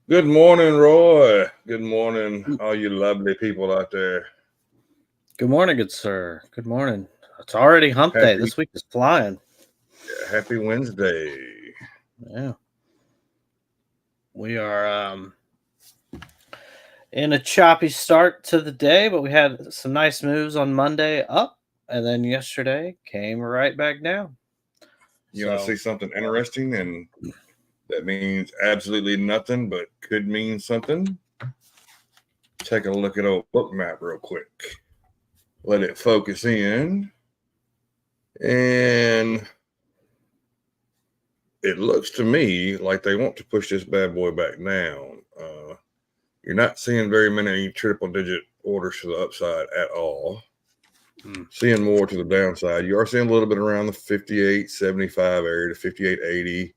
Good morning, Roy. Good morning, all you lovely people out there. Good morning, good sir. Good morning. It's already hump day. Happy This week is flying. Happy Wednesday. Yeah. We are in a choppy start to the day, but we had some nice moves on Monday up, and then yesterday came right back down. You want to see something interesting, and that means absolutely nothing, but could mean something? Take a look at old book map real quick. Let it focus in, and it looks to me like they want to push this bad boy back down. You're not seeing very many triple-digit orders to the upside at all. Seeing more to the downside. You are seeing a little bit around the 58.75 area to 58.80,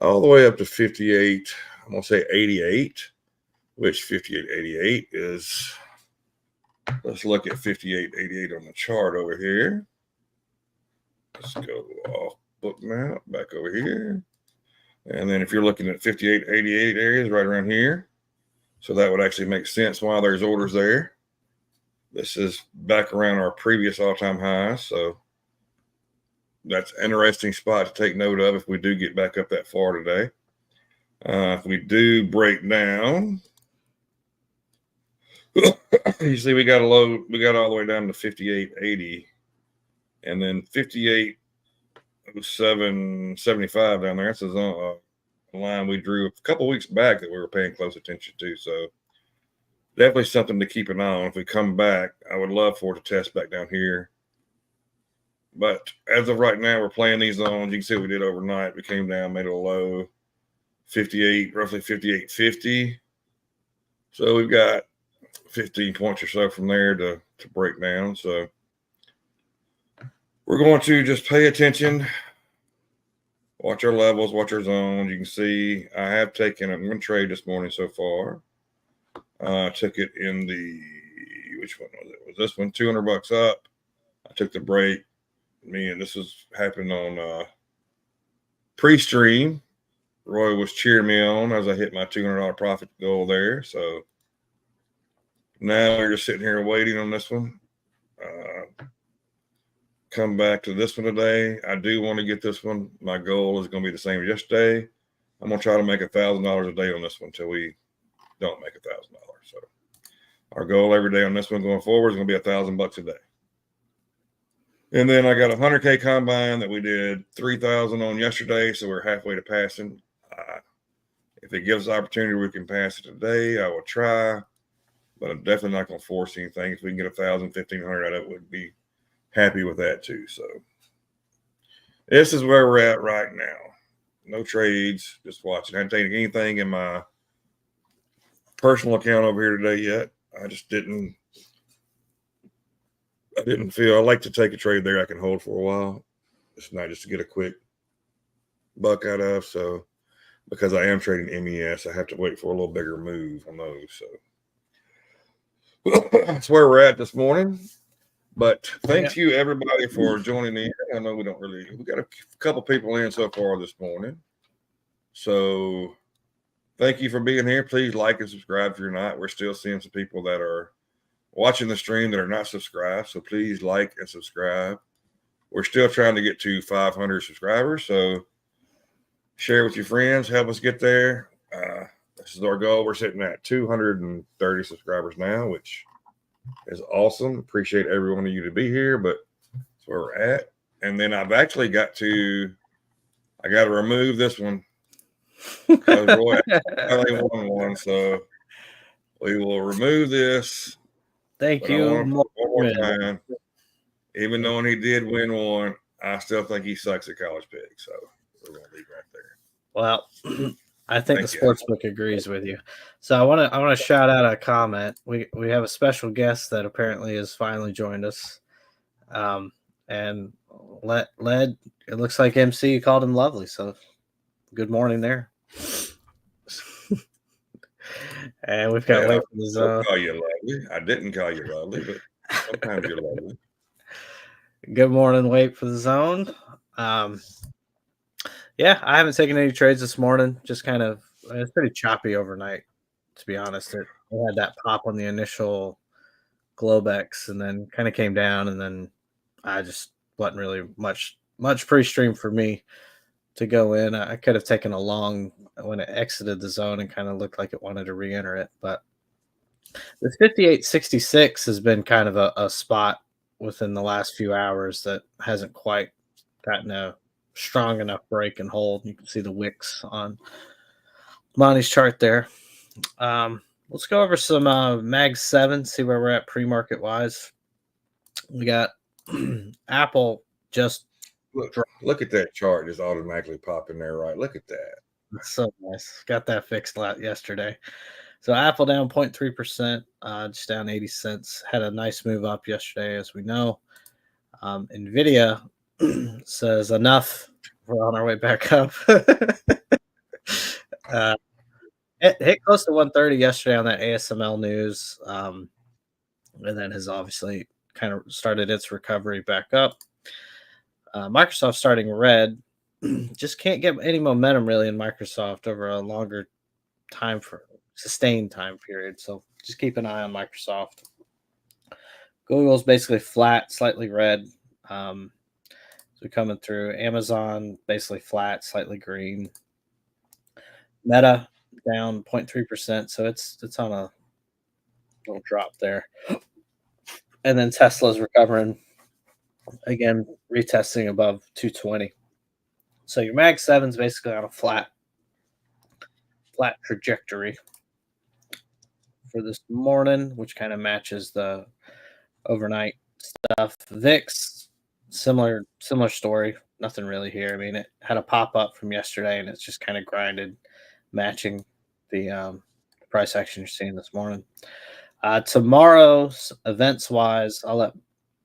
all the way up to 58. I'm going to say 88, which 58.88 is. Let's look at 58.88 on the chart over here. Let's go off book map back over here. And then if you're looking at 58.88 areas right around here, so that would actually make sense why there's orders there. This is back around our previous all-time high, so that's an interesting spot to take note of if we do get back up that far today. If we do break down, you see we got a low, we got all the way down to 58.80, and then 58.75 down there. That's a line we drew a couple weeks back that we were paying close attention to. So definitely something to keep an eye on. If we come back, I would love for it to test back down here. But as of right now, we're playing these zones. You can see what we did overnight. We came down, made a low, 58, roughly 58.50. So we've got 15 points or so from there to break down. So we're going to just pay attention, watch our levels, watch our zones. You can see I have taken one trade this morning so far. I took it in the, which one was it? Was this one $200 up? I took the break. This was happening on pre-stream. Roy was cheering me on as I hit my $200 profit goal there. So now we're just sitting here waiting on this one. Come back to this one today. I do want to get this one. My goal is going to be the same as yesterday. I'm going to try to make $1,000 a day on this one until we don't make $1,000. So our goal every day on this one going forward is going to be $1,000 a day. And then I got a 100K combine that we did 3,000 on yesterday, so we're halfway to passing. If it gives us opportunity, we can pass it today. I will try, but I'm definitely not going to force anything. If we can get 1,000, 1,500 out of it, would be happy with that too. So this is where we're at right now. No trades, just watching. I haven't taken anything in my personal account over here today yet. I just didn't feel I like to take a trade there I can hold for a while. It's not just to get a quick buck out of. So because I am trading MES, I have to wait for a little bigger move on those. So that's where we're at this morning. But thank you everybody for joining in. I know we got a couple people in so far this morning. So thank you for being here. Please like and subscribe if you're not. We're still seeing some people that are watching the stream that are not subscribed. So please like and subscribe. We're still trying to get to 500 subscribers. So share with your friends. Help us get there. This is our goal. We're sitting at 230 subscribers now, which is awesome. Appreciate every one of you to be here, but that's where we're at. And then I've actually got to remove this one. Roy only won one, so we will remove this. Thank you. One more time. Even though he did win one, I still think he sucks at college picks. So we're going to leave right there. Well, I think the sportsbook agrees with you. So I want to shout out a comment. We have a special guest that apparently has finally joined us. And Led, it looks like MC called him lovely. So good morning there. And we've got Wait for the Zone. Call you lovely. I didn't call you lovely, but sometimes you're lovely. Good morning, Wait for the Zone. Yeah, I haven't taken any trades this morning. Just kind of it's pretty choppy overnight, to be honest. It had that pop on the initial Globex and then kind of came down, and then I just wasn't really much pre-stream for me to go in. I could have taken a long when it exited the zone and kind of looked like it wanted to re-enter it, but this 58.66 has been kind of a spot within the last few hours that hasn't quite gotten a strong enough break and hold. You can see the wicks on Monty's chart there. Let's go over some Mag 7, see where we're at pre-market wise. We got Apple just look at that chart just automatically popping there, right? Look at that. That's so nice. Got that fixed yesterday. So Apple down 0.3%, just down 80 cents. Had a nice move up yesterday, as we know. Nvidia says enough. We're on our way back up. It hit close to 130 yesterday on that ASML news, and then has obviously kind of started its recovery back up. Microsoft starting red. Just can't get any momentum really in Microsoft over a longer time for sustained time period. So just keep an eye on Microsoft. Google's basically flat, slightly red. So coming through. Amazon basically flat, slightly green. Meta down 0.3%. So it's on a little drop there. And then Tesla's recovering again, retesting above 220. So your Mag 7's basically on a flat trajectory for this morning, which kind of matches the overnight stuff. VIX, similar story. Nothing really here. I mean, it had a pop up from yesterday, and it's just kind of grinded, matching the price action you're seeing this morning. Tomorrow's events wise, I'll let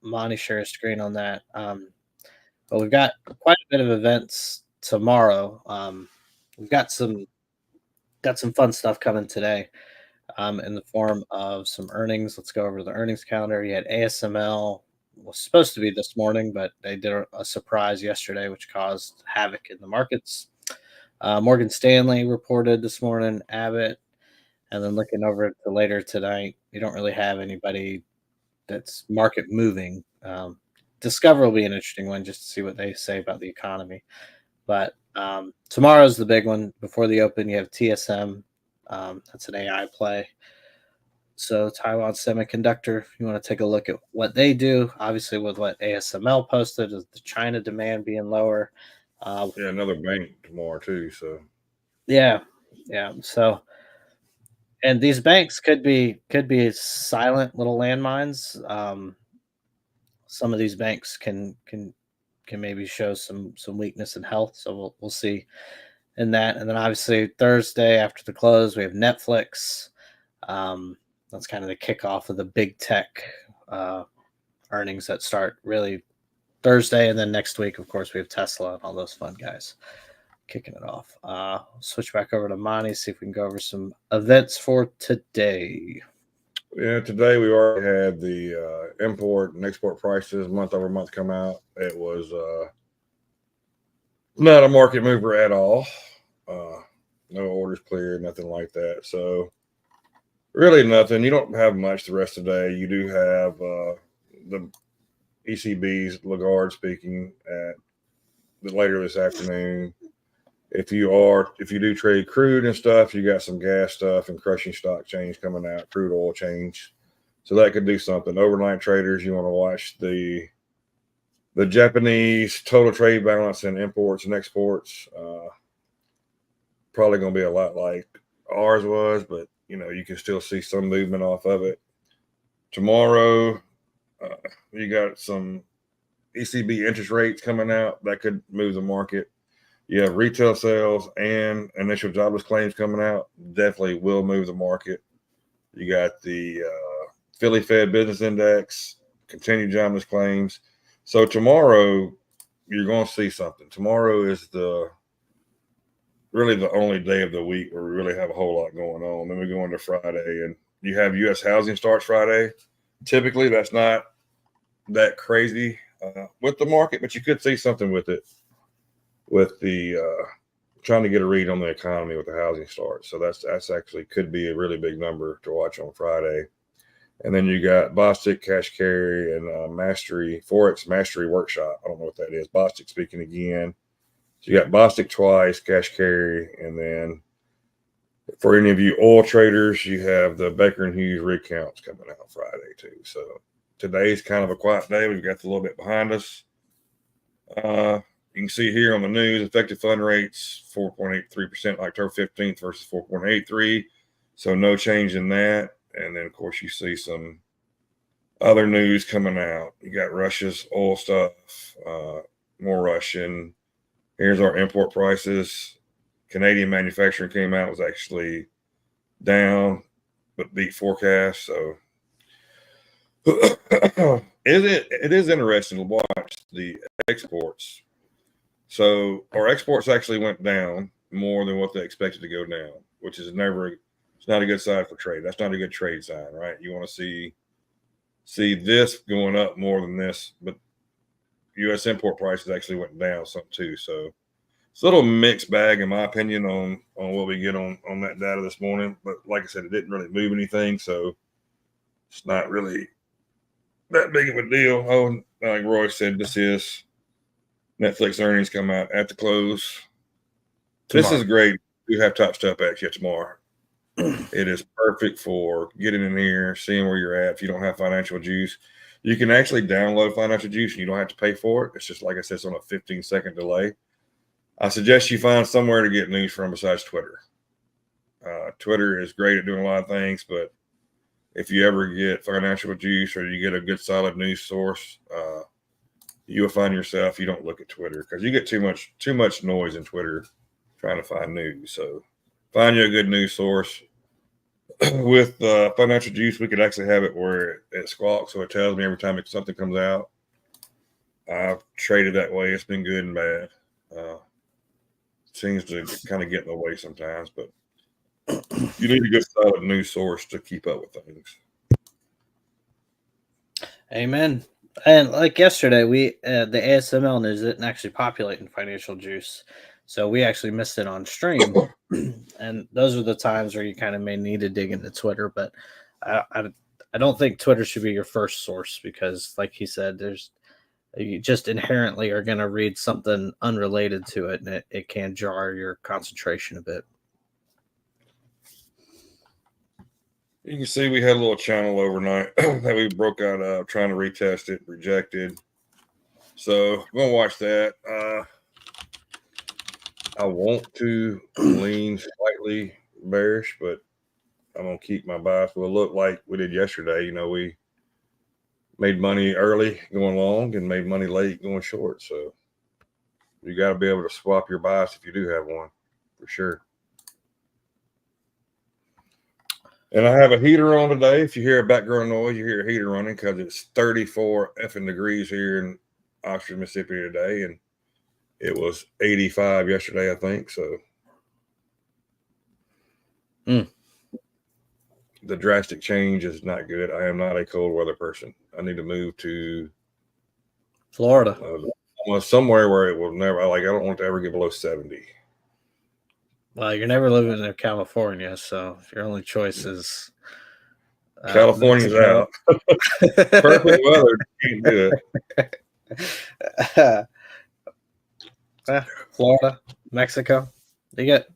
Monty share a screen on that. But we've got quite a bit of events tomorrow. We've got some fun stuff coming today. In the form of some earnings. Let's go over the earnings calendar. You had ASML was supposed to be this morning, but they did a surprise yesterday, which caused havoc in the markets. Morgan Stanley reported this morning, Abbott, and then looking over to later tonight, you don't really have anybody that's market moving. Discover will be an interesting one just to see what they say about the economy. But tomorrow's the big one. Before the open, you have TSM. That's an AI play. So Taiwan Semiconductor, you want to take a look at what they do. Obviously, with what ASML posted, is the China demand being lower. Another bank tomorrow too. So yeah. So, and these banks could be silent little landmines. Some of these banks can maybe show some weakness in health. So we'll see in that. And then obviously Thursday after the close, we have Netflix. That's kind of the kickoff of the big tech earnings that start really Thursday. And then next week, of course, we have Tesla and all those fun guys kicking it off. Switch back over to Monty, see if we can go over some events for today. Yeah, today we already had the import and export prices month over month come out. It was not a market mover at all. No orders cleared, nothing like that. So really nothing. You don't have much the rest of the day. You do have the ECB's Lagarde speaking at later this afternoon. If you do trade crude and stuff, you got some gas stuff and crushing stock change coming out, crude oil change. So that could do something. Overnight traders, you want to watch the Japanese total trade balance and imports and exports. Probably going to be a lot like ours was, but you can still see some movement off of it. Tomorrow, you got some ECB interest rates coming out that could move the market. You have retail sales and initial jobless claims coming out. Definitely will move the market. You got the Philly Fed Business Index, continued jobless claims. So tomorrow, you're going to see something. Tomorrow is really the only day of the week where we really have a whole lot going on. Then we go into Friday, and you have U.S. housing starts Friday. Typically, that's not that crazy with the market, but you could see something with it, with the trying to get a read on the economy with the housing start. So that's actually could be a really big number to watch on Friday. And then you got Bostic, Cash Carry, and Mastery, Forex Mastery Workshop. I don't know what that is. Bostic speaking again. So you got Bostic twice, Cash Carry, and then for any of you oil traders, you have the Baker and Hughes rig counts coming out Friday too. So today's kind of a quiet day. We've got a little bit behind us. You can see here on the news, effective fund rates 4.83% October 15th versus 4.83. So no change in that. And then, of course, you see some other news coming out. You got Russia's oil stuff, more Russian. Here's our import prices. Canadian manufacturing came out, was actually down, but beat forecast. So it is interesting to watch the exports. So our exports actually went down more than what they expected to go down, which is it's not a good sign for trade. That's not a good trade sign, right? You want to see this going up more than this, but U.S. import prices actually went down some too. So it's a little mixed bag, in my opinion, on what we get on that data this morning. But like I said, it didn't really move anything, so it's not really that big of a deal. Oh, like Roy said, this is Netflix earnings come out at the close. Tomorrow. This is great. We have TopstepX yet tomorrow. It is perfect for getting in here, seeing where you're at. If you don't have financial juice, you can actually download financial juice and you don't have to pay for it. It's just, like I said, it's on a 15-second delay. I suggest you find somewhere to get news from besides Twitter. Twitter is great at doing a lot of things, but if you ever get financial juice or you get a good solid news source, you'll find yourself, you don't look at Twitter because you get too much noise in Twitter trying to find news. So find you a good news source. With financial juice, we could actually have it where it squawks, so it tells me every time something comes out. I've traded that way. It's been good and bad. Seems to kind of get in the way sometimes, but you need a good solid news source to keep up with things. Amen. And like yesterday, we the ASML news didn't actually populate in financial juice, so we actually missed it on stream. And those are the times where you kind of may need to dig into Twitter, but I don't think Twitter should be your first source because, like he said, you just inherently are going to read something unrelated to it, and it can jar your concentration a bit. You can see we had a little channel overnight that we broke out of, trying to retest it, rejected. So I'm going to watch that. I want to lean slightly bearish, but I'm going to keep my bias. We'll look like we did yesterday. You know, we made money early going long and made money late going short. So you got to be able to swap your bias if you do have one, for sure. And I have a heater on today. If you hear a background noise, you hear a heater running because it's 34 effing degrees here in Oxford, Mississippi today. And it was 85 yesterday, I think. So the drastic change is not good. I am not a cold weather person. I need to move to Florida. Somewhere where it will never, I don't want to ever get below 70. Well, you're never living in California, so your only choice is California's out. Perfect weather. Can't do it. Florida, Mexico. You get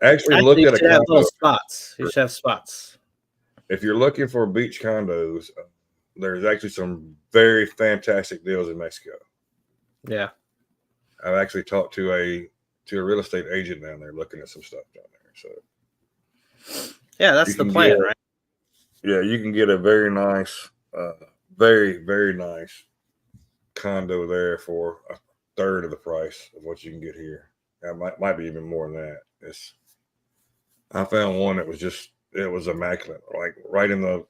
actually look at a condo. Little spots. You should have spots. If you're looking for beach condos, there's actually some very fantastic deals in Mexico. Yeah, I've actually talked to a real estate agent down there looking at some stuff down there. So yeah, that's the plan, right? Yeah, you can get a very nice, very, very nice condo there for a third of the price of what you can get here. Might be even more than that. I found one that was immaculate, like right in the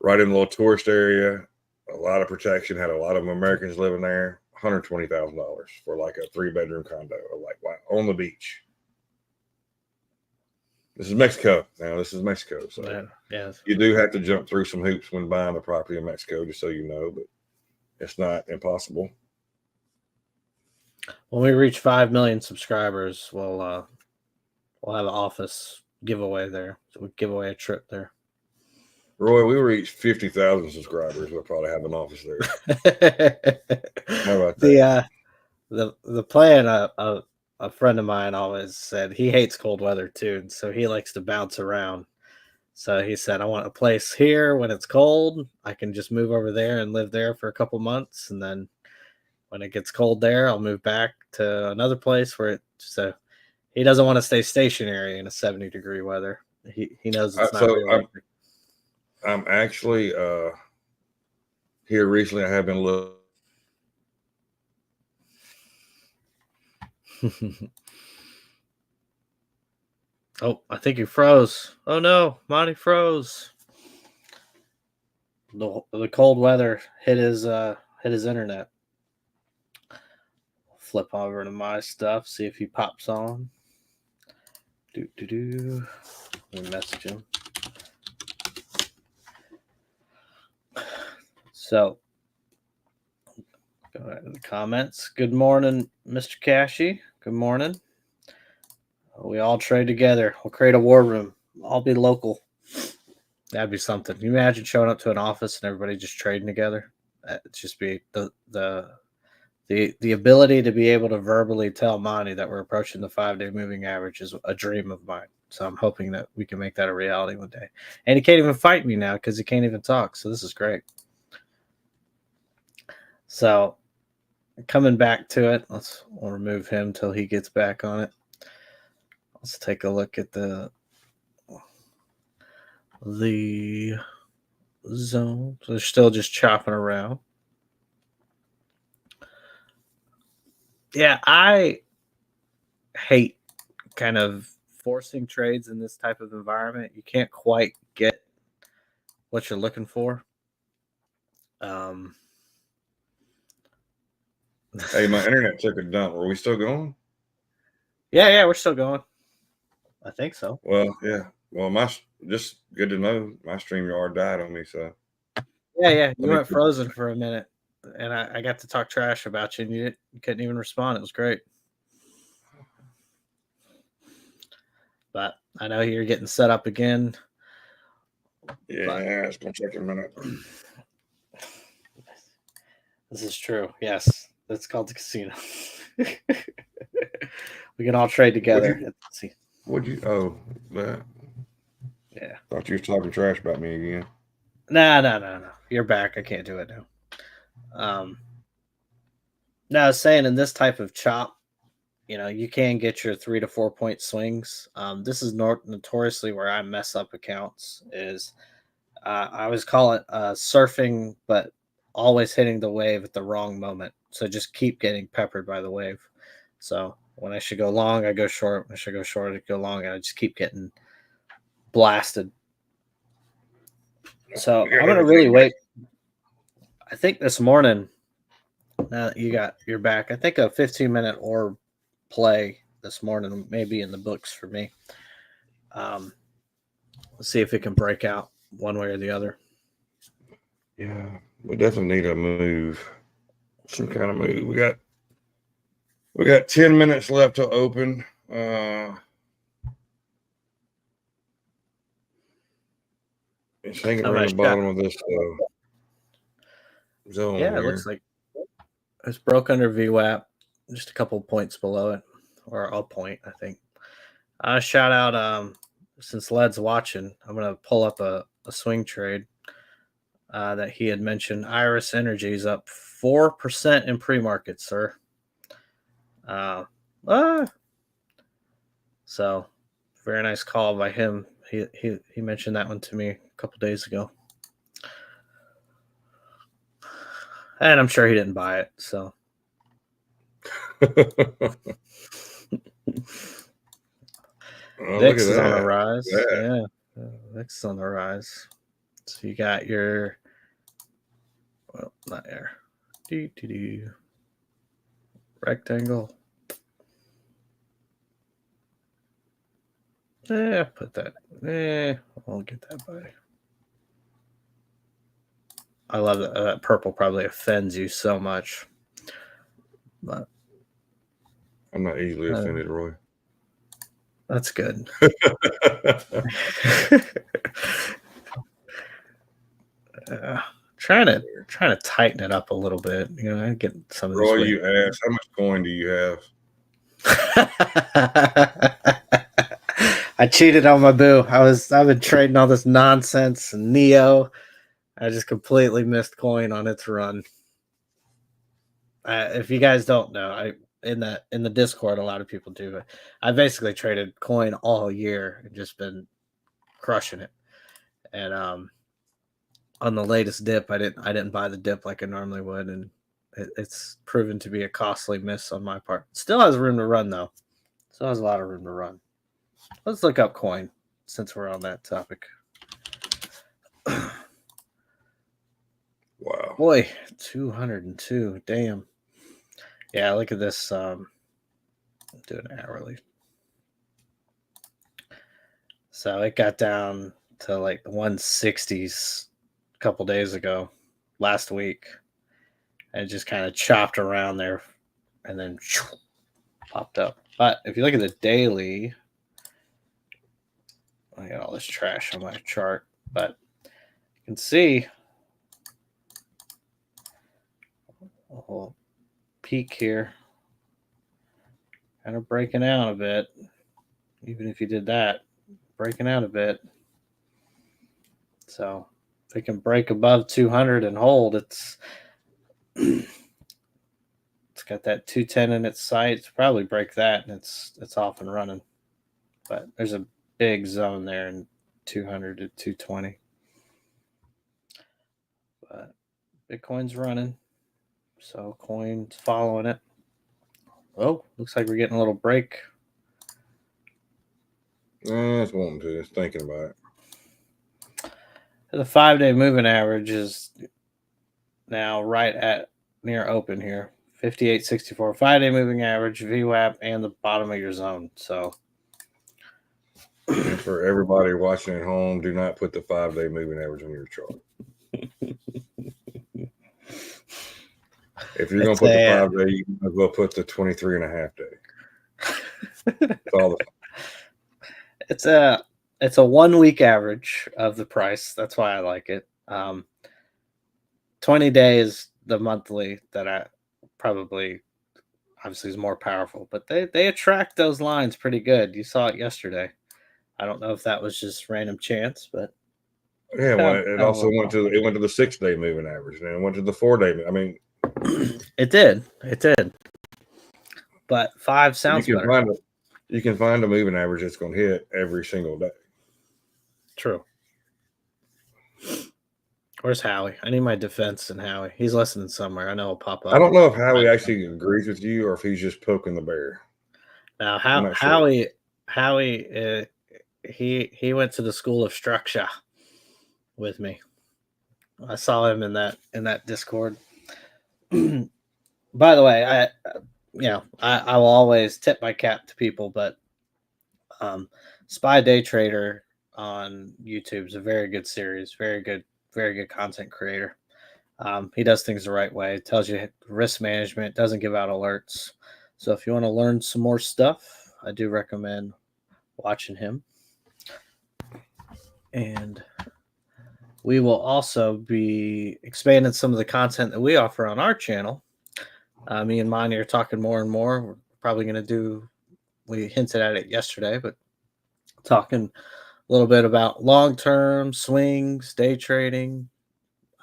little tourist area, a lot of protection, had a lot of Americans living there. $120,000 for like a 3-bedroom condo. I'm like, wow, on the beach. This is Mexico. Now, this is Mexico. So you do have to jump through some hoops when buying the property in Mexico, just so you know, but it's not impossible. When we reach 5 million subscribers, we'll have an office giveaway there. So we give away a trip there. Roy, we reach 50,000 subscribers. We'll probably have an office there. How about that? The plan, a friend of mine always said he hates cold weather too, and so he likes to bounce around. So he said, I want a place here when it's cold. I can just move over there and live there for a couple months, and then when it gets cold there, I'll move back to another place where so he doesn't want to stay stationary in a 70-degree weather. He knows it's not realistic. I'm actually here recently. I have been looking. Oh, I think he froze. Oh no, Monty froze. The cold weather hit his internet. Flip over to my stuff, see if he pops on. Let me message him. So, go ahead in the comments. Good morning, Mr. Cashy. Good morning. We all trade together. We'll create a war room. I'll be local. That'd be something. Can you imagine showing up to an office and everybody just trading together? It'd just be the ability to be able to verbally tell Monty that we're approaching the 5-day moving average is a dream of mine. So I'm hoping that we can make that a reality one day. And he can't even fight me now because he can't even talk. So this is great. So coming back to it, we'll remove him till he gets back on it. Let's take a look at the zone. So they're still just chopping around. Yeah, I hate kind of forcing trades in this type of environment. You can't quite get what you're looking for. Hey, my internet took a dump. Are we still going? Yeah, we're still going. I think so. Well, yeah. Well, just good to know my StreamYard died on me. So yeah, you went frozen for a minute, and I got to talk trash about you, and you couldn't even respond. It was great. But I know you're getting set up again. Yeah, it's gonna take a minute. This is true. Yes, that's called the casino. We can all trade together. Would you? Oh, that. Yeah. Thought you were talking trash about me again. No. You're back. I can't do it now. No, I was saying in this type of chop, you can get your 3 to 4 point swings. This is notoriously where I mess up accounts. Is I always call it surfing, but always hitting the wave at the wrong moment. So just keep getting peppered by the wave. So when I should go long, I go short. When I should go short, I go long, and I just keep getting blasted. So I'm gonna really wait. I think this morning, now that you're back, I think a 15-minute orb play this morning may be in the books for me. Let's see if it can break out one way or the other. Yeah, we definitely need a move, some kind of move. We got 10 minutes left to open. It's hanging around the bottom of this zone. Yeah, it looks like it's broke under VWAP, just a couple points below it, or a point, I think. Shout out, since Led's watching, I'm going to pull up a swing trade that he had mentioned. Iris Energy is up 4% in pre-market, sir. So, very nice call by him. He mentioned that one to me a couple days ago. And I'm sure he didn't buy it, so. VIX is on the rise. Yeah. VIX is on the rise. So you got your, well, not there. Rectangle. Yeah, put that. I'll get that by. I love that. That purple probably offends you so much. But I'm not easily offended, Roy. That's good. Trying to tighten it up a little bit. I get some of these. Roy, you asked, how much coin do you have? I cheated on my boo. I've been trading all this nonsense and Neo. I just completely missed coin on its run. If you guys don't know, in the Discord, a lot of people do. I basically traded coin all year and just been crushing it. And on the latest dip, I didn't buy the dip like I normally would, and it's proven to be a costly miss on my part. Still has room to run though. Still has a lot of room to run. Let's look up coin since we're on that topic. Wow. Boy, 202. Damn. Yeah, look at this. I'm doing it hourly. So it got down to like the 160s a couple days ago, last week. And it just kind of chopped around there and then popped up. But if you look at the daily, I got all this trash on my chart, but you can see a whole peak here, kind of breaking out a bit. Even if you did that, breaking out a bit. So if it can break above 200 and hold, it's got that 210 in its sights. Probably break that, and it's off and running. But there's a big zone there in 200 to 220. But Bitcoin's running, so coin's following it. Oh, looks like we're getting a little break. It's wanting to. It's thinking about it. The 5-day moving average is now right at near open here. 58.64. 5-day moving average, VWAP, and the bottom of your zone. So, and for everybody watching at home, do not put the 5-day moving average on your chart. If you're going to put the 5-day, you might as well put the 23.5 day. It's a 1 week average of the price. That's why I like it. 20 days, the monthly that I probably obviously is more powerful, but they attract those lines pretty good. You saw it yesterday. I don't know if that was just random chance, but yeah, well, it also went to the 6-day moving average, and it went to the 4-day. I mean, it did, but 5 sounds better. You can find a moving average that's going to hit every single day. True. Where's Howie? I need my defense in Howie. He's listening somewhere. I know he'll pop up. I don't know if Howie actually agrees with you or if he's just poking the bear. Now, Howie, he went to the School of Structure with me. I saw him in that Discord. By the way, I will always tip my cap to people, but Spy Day Trader on YouTube is a very good series, very good content creator. He does things the right way. Tells you risk management, doesn't give out alerts. So if you want to learn some more stuff, I do recommend watching him. And we will also be expanding some of the content that we offer on our channel. Me and Monty are talking more and more. We're probably going to do, we hinted at it yesterday, but talking a little bit about long-term swings, day trading,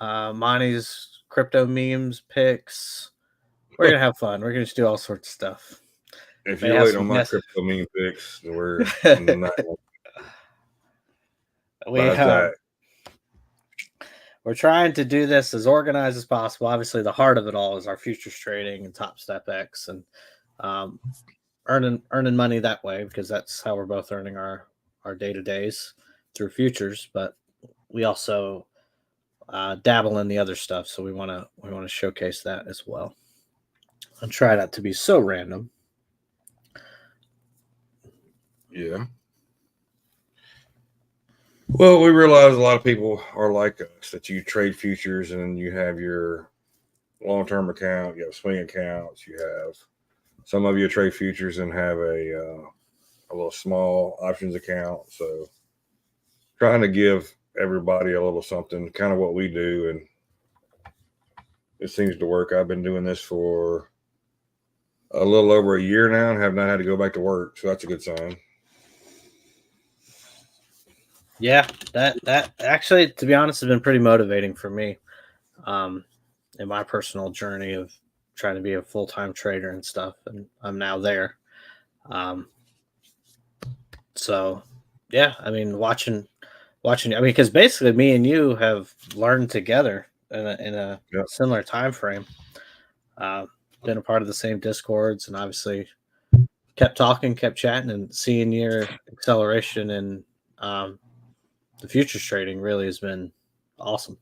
Monty's crypto memes, picks. We're going to have fun. We're going to do all sorts of stuff. If you wait on my crypto meme picks, we're not. We're trying to do this as organized as possible. Obviously, the heart of it all is our futures trading and TopstepX and earning money that way, because that's how we're both earning our day-to-days through futures. But we also dabble in the other stuff, so we want to showcase that as well and try not to be so random. Yeah. Well, we realize a lot of people are like us, that you trade futures and you have your long-term account, you have swing accounts, you have some of you trade futures and have a little small options account. So trying to give everybody a little something, kind of what we do, and it seems to work. I've been doing this for a little over a year now and have not had to go back to work, so that's a good sign. Yeah, that actually, to be honest, has been pretty motivating for me in my personal journey of trying to be a full-time trader and stuff, and I'm now there. So yeah, I mean, watching, I mean, because basically me and you have learned together in a Yep. similar time frame. Been a part of the same discords, and obviously kept talking, kept chatting, and seeing your acceleration in the futures trading really has been awesome.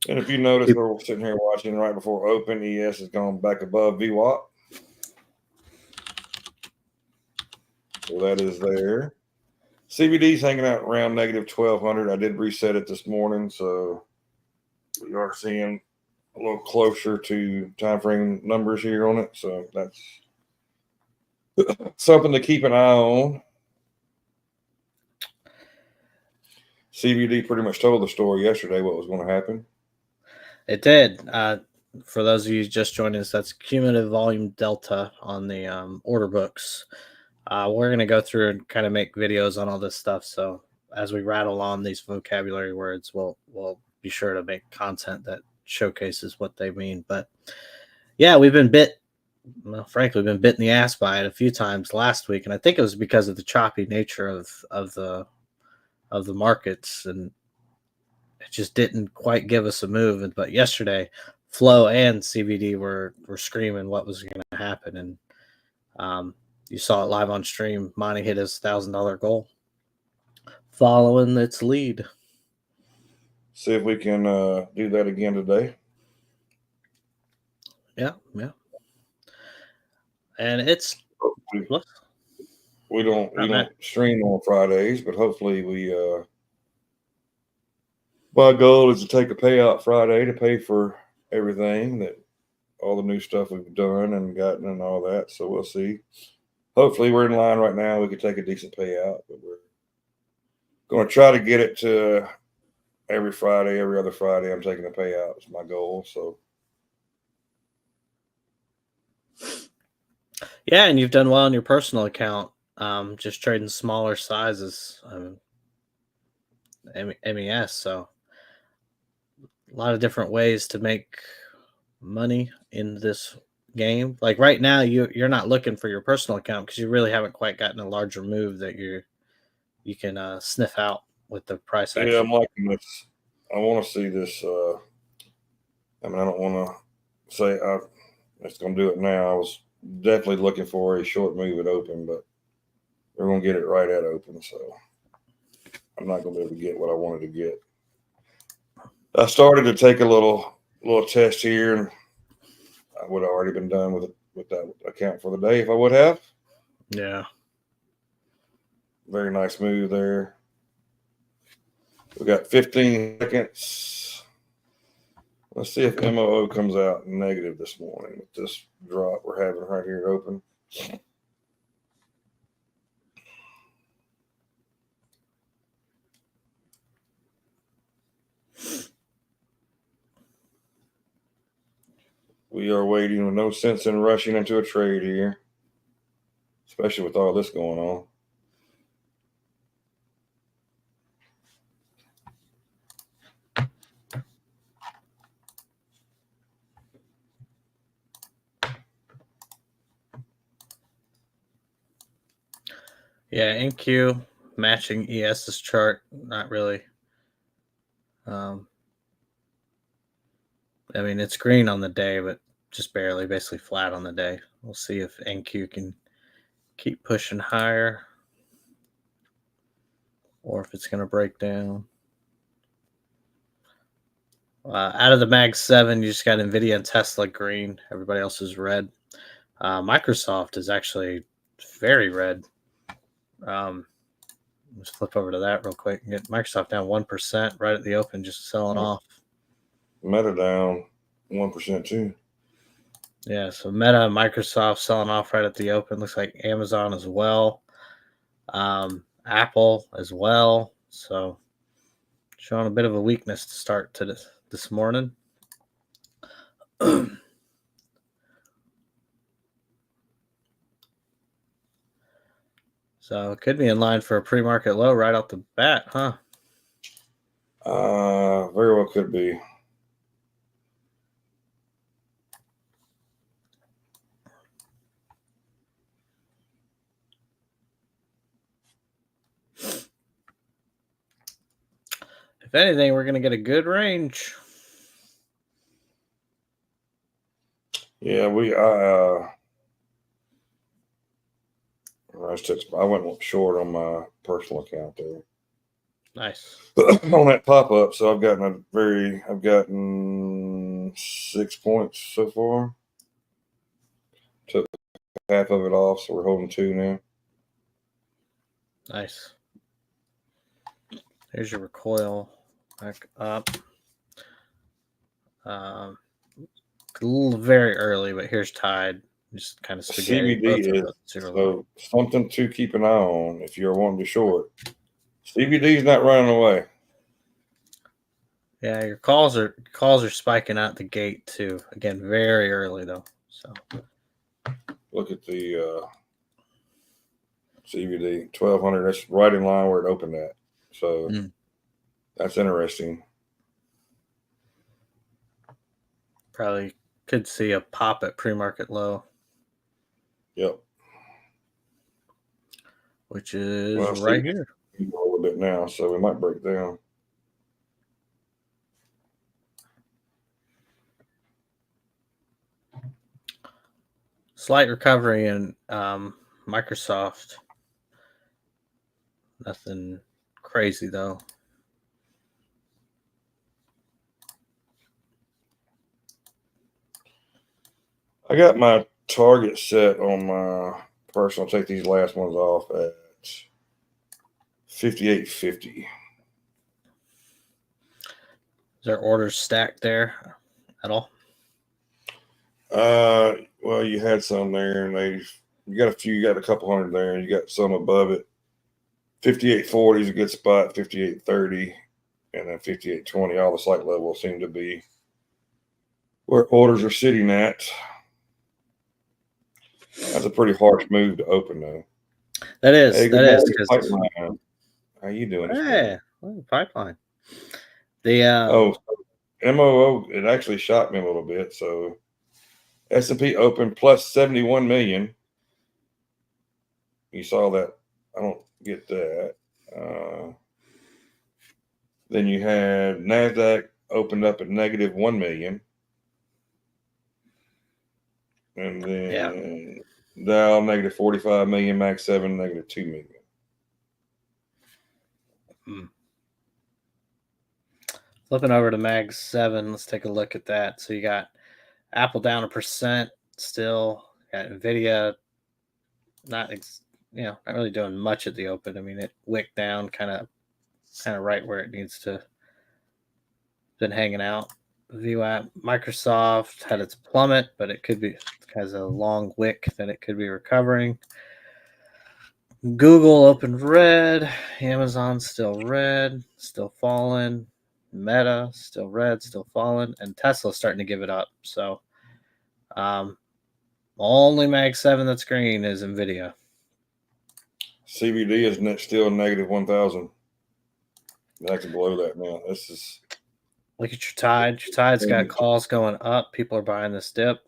And if you notice, we're sitting here watching right before open, ES has gone back above VWAP. So that is there. CBD's hanging out around negative 1200. I did reset it this morning, so we are seeing a little closer to time frame numbers here on it. So that's something to keep an eye on. CBD pretty much told the story yesterday what was going to happen. It did. For those of you just joining us, that's cumulative volume delta on the order books. We're going to go through and kind of make videos on all this stuff. So as we rattle on these vocabulary words, we'll be sure to make content that showcases what they mean. But yeah, we've been frankly, been bit in the ass by it a few times last week, and I think it was because of the choppy nature of the markets, and it just didn't quite give us a move. But yesterday, Flow and CBD were screaming what was going to happen, and you saw it live on stream. Monty hit his $1,000 goal, following its lead. See if we can do that again today. Yeah. And it's we don't stream on Fridays, but hopefully we. My goal is to take a payout Friday to pay for everything, that all the new stuff we've done and gotten and all that. So we'll see. Hopefully we're in line right now. We could take a decent payout, but we're going to try to get it to every Friday, every other Friday. I'm taking a payout. It's my goal. So. Yeah, and you've done well on your personal account, just trading smaller sizes, MES. So a lot of different ways to make money in this game. Like right now, you're not looking for your personal account because you really haven't quite gotten a larger move that you can sniff out with the price action. Yeah, I'm liking this. I want to see this. I mean, I don't want to say I'm just going to do it now. I was definitely looking for a short move at open, but we're going to get it right at open. So I'm not going to be able to get what I wanted to get. I started to take a little test here, and I would have already been done with that account for the day if I would have. Yeah. Very nice move there. We got 15 seconds. Let's see if MOO comes out negative this morning with this drop we're having right here at open. We are waiting with no sense in rushing into a trade here, especially with all this going on. Yeah, NQ matching ES's chart, not really. I mean, it's green on the day, but just barely, basically flat on the day. We'll see if NQ can keep pushing higher or if it's going to break down. Out of the Mag 7, you just got NVIDIA and Tesla green. Everybody else is red. Microsoft is actually very red. Let's flip over to that real quick and get Microsoft down 1% right at the open, just selling off. Meta down 1% too. Yeah, so Meta and Microsoft selling off right at the open. Looks like Amazon as well. Apple as well. So showing a bit of a weakness to start to this morning. So it could be in line for a pre-market low right off the bat, huh? Very well could be. If anything, we're going to get a good range. Yeah, I went short on my personal account there. Nice. On that pop up, so I've gotten 6 points so far. Took half of it off, so we're holding 2 now. Nice. Here's your recoil back up. Very early, but here's Tide. Just kind of spaghetti. CBD is so something to keep an eye on if you're wanting to short. CBD is not running away. Yeah, your calls are spiking out the gate too. Again, very early though. So look at the CBD 1200. That's right in line where it opened at. So that's interesting. Probably could see a pop at pre-market low. Yep. Which is right here. A little bit now, so we might break down. Slight recovery in Microsoft. Nothing crazy though. I got my target set on my personal. I'll take these last ones off at 58.50. Is there orders stacked there at all? Well, you had some there, and you got a couple hundred there, and you got some above it. 58.40 is a good spot. 58.30, and then 58.20. All the slight levels seem to be where orders are sitting at. That's a pretty harsh move to open, though. That is. Hey, that is. Pipeline. How you doing? Hey, pipeline. The MOO, it actually shocked me a little bit. So S&P open plus 71 million. You saw that. I don't get that. Then you had NASDAQ opened up at negative 1 million. And then Dow negative 45 million, Max 7 negative 2 million. Flipping over to Mag 7, let's take a look at that. So you got Apple down 1% still. Got Nvidia not really doing much at the open. I mean, it wicked down kind of right where it needs to. Been hanging out. VWAP. Microsoft had its plummet, but it has a long wick, then it could be recovering. Google opened red. Amazon still red, still falling. Meta still red, still falling, and Tesla starting to give it up. So, only Mag 7 that's green is Nvidia. CBD is still negative 1,000. Actually below that now. This is. Look at your Tide. Your Tide's got calls going up. People are buying this dip.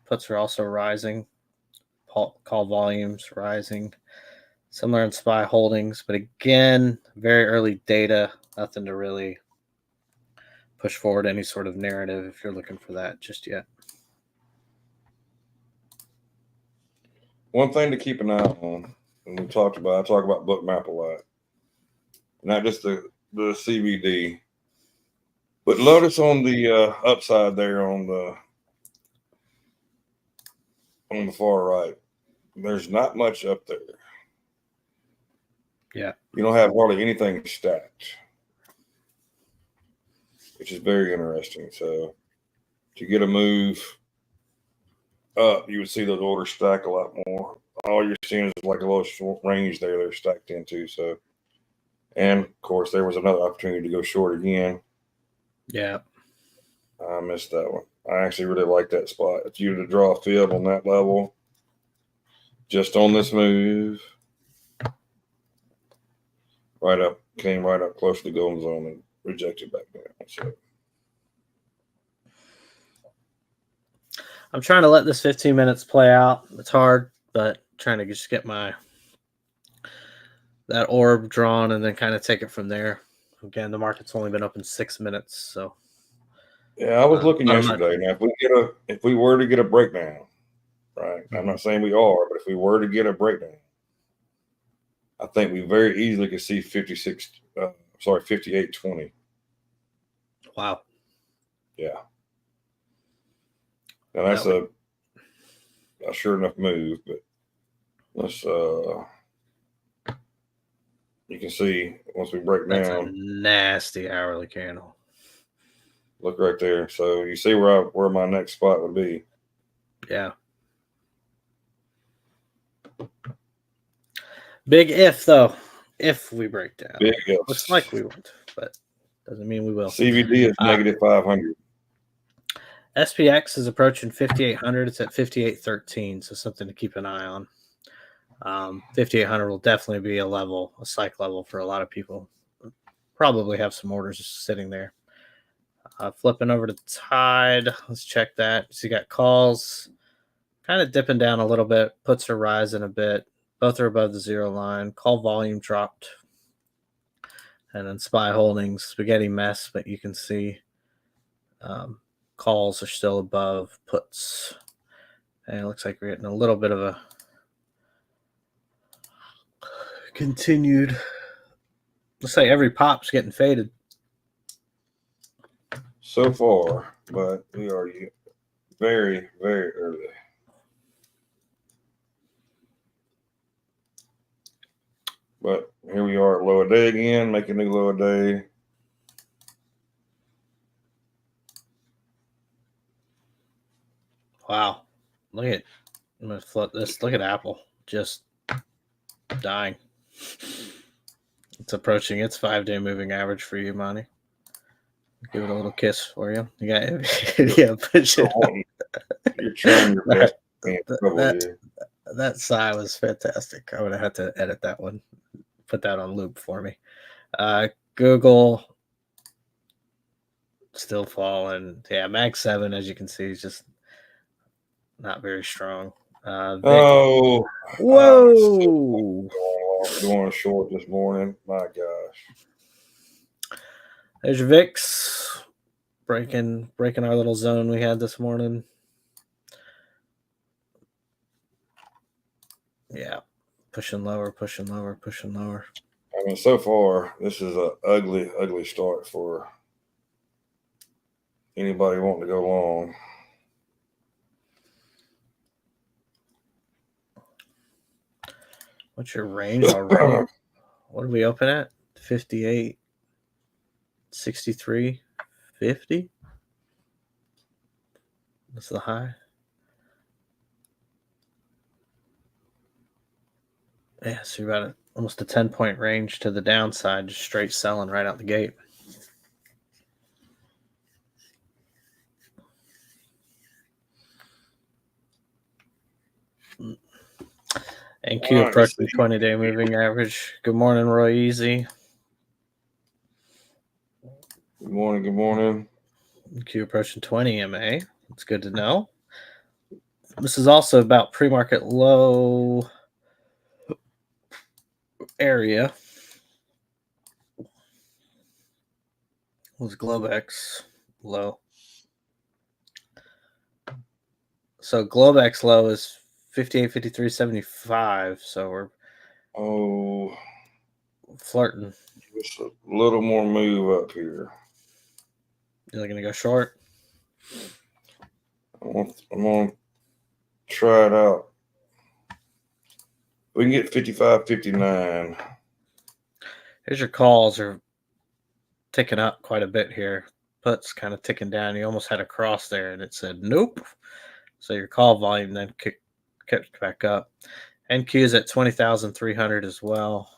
Puts are also rising. Call volumes rising. Similar in SPY holdings, but again, very early data. Nothing to really push forward any sort of narrative if you're looking for that just yet. One thing to keep an eye on, and I talk about Bookmap a lot, not just the CBD, but notice on the upside there on the far right, there's not much up there. Yeah. You don't have hardly anything stacked, which is very interesting. So to get a move up, you would see those orders stack a lot more. All you're seeing is like a little short range there they're stacked into. So, and of course, there was another opportunity to go short again. Yeah. I missed that one. I actually really like that spot. If you were to draw a fib on that level, just on this move, came right up close to the golden zone and rejected back down. So I'm trying to let this 15 minutes play out. It's hard, but trying to just get that orb drawn and then kind of take it from there. Again, the market's only been open 6 minutes, so yeah, I was looking yesterday. Now, if we were to get a breakdown, right? Mm-hmm. I'm not saying we are, but if we were to get a breakdown, I think we very easily could see 58.20. Wow. Yeah. Now that's a sure enough move, but let's you can see once we break that's down. A nasty hourly candle. Look right there. So you see where my next spot would be. Yeah. Big if, though. If we break down. Big if. Looks like we won't, but doesn't mean we will. CVD is negative 500. SPX is approaching 5,800. It's at 5,813, so something to keep an eye on. 5,800 will definitely be a psych level for a lot of people. Probably have some orders sitting there. Flipping over to Tide. Let's check that. So you got calls kind of dipping down a little bit. Puts are rising a bit. Both are above the zero line. Call volume dropped. And then SPY holdings, spaghetti mess, but you can see calls are still above puts. And it looks like we're getting a little bit of a continued. Looks like every pop's getting faded. So far, but we are very, very early. But here we are at low a day again, making a new low a day. Wow. I'm going to flip this. Look at Apple just dying. It's approaching its 5-day moving average for you, Monty. Give it a little kiss for you. You got yeah, push it. You're trying your best. That sigh was fantastic. I would have had to edit that one. Put that on loop for me. Google still falling. Yeah, Mag 7, as you can see, is just not very strong. Whoa! Going short this morning. My gosh. There's VIX breaking our little zone we had this morning. Yeah, pushing lower. I mean, so far, this is an ugly, ugly start for anybody wanting to go long. What's your range already? What did we open at? 58, 63, 50? That's the high. Yeah, so you're about almost a 10-point range to the downside, just straight selling right out the gate. NQ approaching 20-day moving average. Good morning, Roy Easy. Good morning. NQ approaching 20 MA. It's good to know. This is also about pre-market low area. Was Globex low. So Globex low is 58.53.75. So we're flirting. Just a little more move up here. You're looking to go short? I'm gonna try it out. We can get 55.59. Here's your calls are ticking up quite a bit here. Puts kind of ticking down. You almost had a cross there, and it said nope. So your call volume then kicked back up. NQ is at 20,300 as well.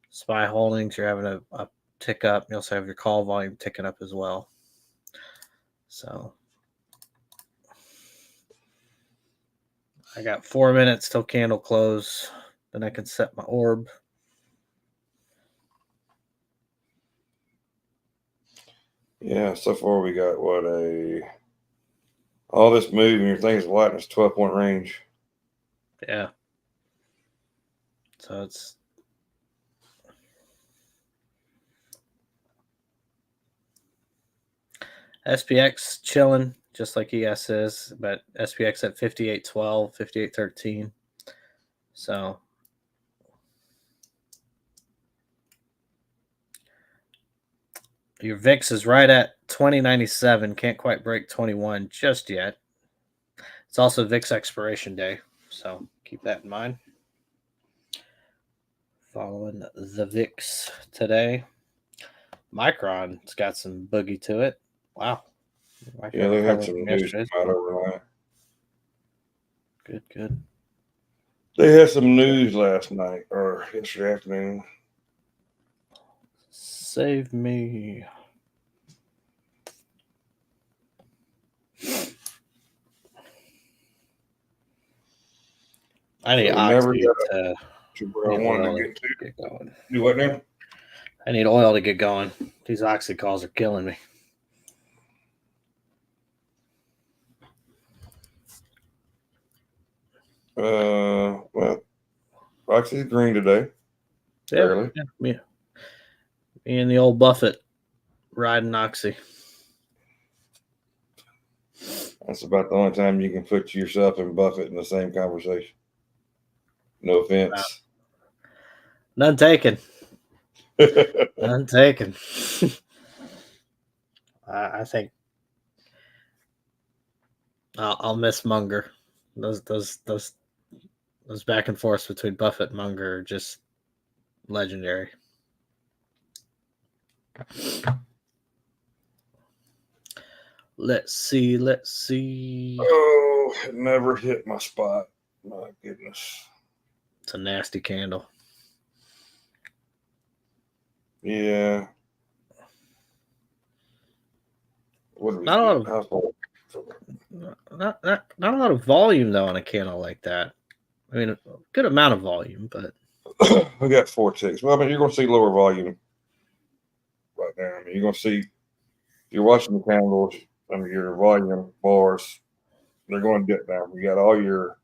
SPY holdings, you're having a tick up. You also have your call volume ticking up as well. So I got 4 minutes till candle close. Then I can set my orb. Yeah, so far we got all this moving, your thing's light in its 12-point range. Yeah. So it's SPX chilling, just like ES is, but SPX at 58.12, 58.13. So your VIX is right at 2097. Can't quite break 21 just yet. It's also VIX expiration day, so keep that in mind. Following the VIX today. Micron's got some boogie to it. Wow. Yeah, they had some news come out overnight. Good. They had some news last night or yesterday afternoon. Save me. I need oxy to where I wanted to get going. Do what now? I need oil to get going. These oxy calls are killing me. Well, oxy's green today. Yeah, me and the old Buffett riding oxy. That's about the only time you can put yourself and Buffett in the same conversation. No offense. None taken. None taken. I think I'll miss Munger. Those back and forth between Buffett and Munger are just legendary. Let's see. Oh, it never hit my spot. My goodness. It's a nasty candle. Yeah. Not a lot of volume though on a candle like that. I mean, a good amount of volume, but we got 4 ticks. Well, I mean, you're going to see lower volume right now. I mean, you're going to see. You're watching the candles. I mean, your volume bars. They're going to dip down. You got all your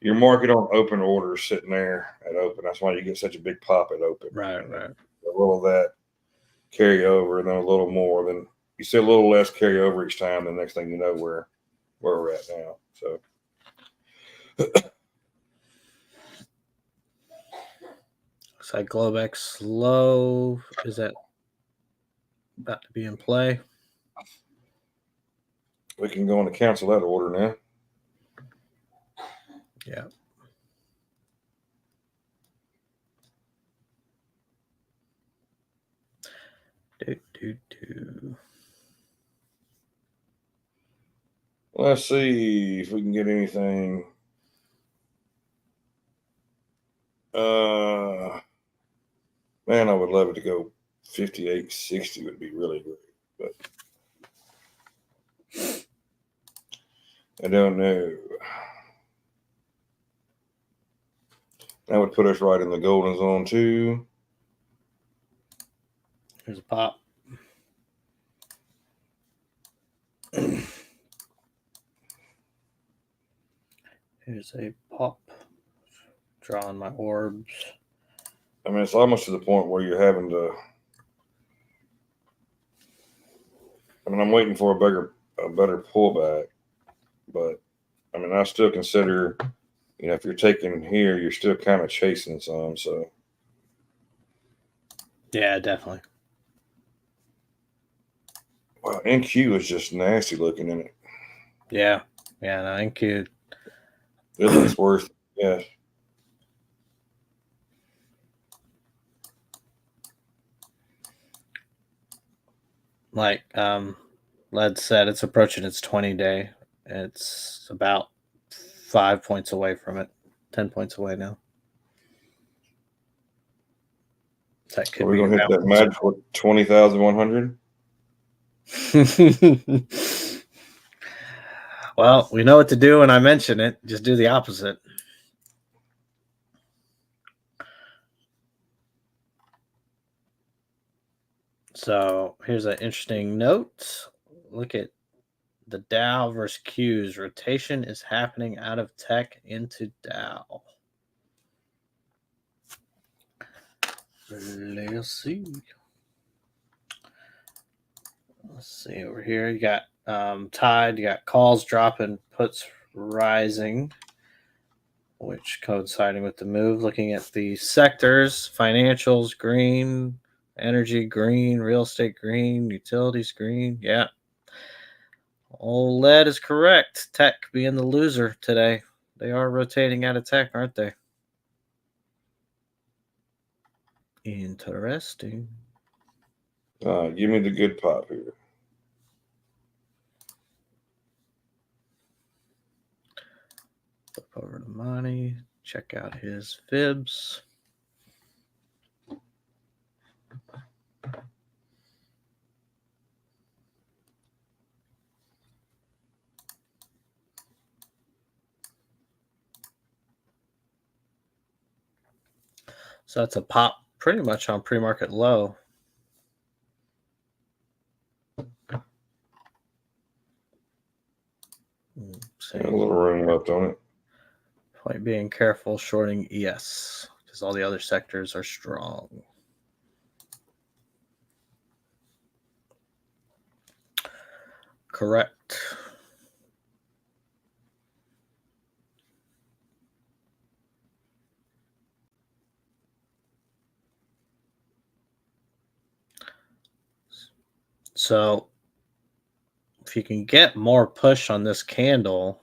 market on open orders sitting there at open. That's why you get such a big pop at open. Right. A little of that carry over, and then a little more. Then you see a little less carry over each time. The next thing you know, where we're at now. So. Looks like Globex low. Is that about to be in play? We can go on to cancel that order now. Yeah. Let's see if we can get anything. Man, I would love it to go 58.60 would be really great, but I don't know. That would put us right in the golden zone too. Here's a pop. Here's a pop. Drawing my orbs. I mean, it's almost to the point where you're having to. I mean, I'm waiting for a better pullback, but I mean, I still consider, if you're taking here, you're still kind of chasing some. So. Yeah, definitely. Wow, NQ is just nasty looking in it. Yeah, no, NQ. It looks worse. Yeah. Like Led said, it's approaching its 20-day. It's about 5 points away from it. 10 points away now. That could Are we be gonna hit that magical 20,100? Well, we know what to do when I mention it. Just do the opposite. So here's an interesting note. Look at the Dow versus Qs. Rotation is happening out of tech into Dow. Let's see. Let's see over here. You got Tide. You got calls dropping, puts rising, which coinciding with the move. Looking at the sectors, financials green, energy green, real estate green, utilities green. Yeah. All lead is correct. Tech being the loser today. They are rotating out of tech, aren't they? Interesting. Give me the good pop here. Flip over to Monty. Check out his fibs. So that's a pop pretty much on pre-market low. A little room left on it. Point being careful shorting ES because all the other sectors are strong. Correct. So if you can get more push on this candle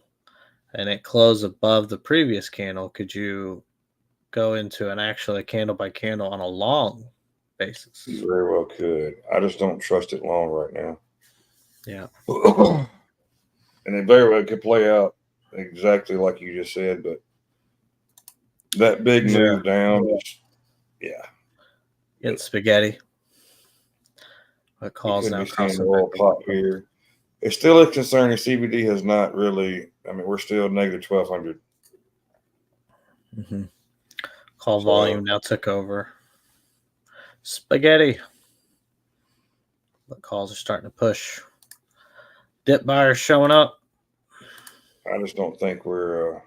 and it closed above the previous candle, could you go into an actually candle by candle on a long basis? You very well could. I just don't trust it long right now. Yeah. And it very well could play out exactly like you just said, but that big move down, yeah. It's spaghetti. What calls now? Couldn't be seeing the oil pop here. It's still a concerning. CBD has not really. I mean, we're still negative 1,200. Mm-hmm. Call volume now took over. Spaghetti. The calls are starting to push. Dip buyers showing up. I just don't think we're. I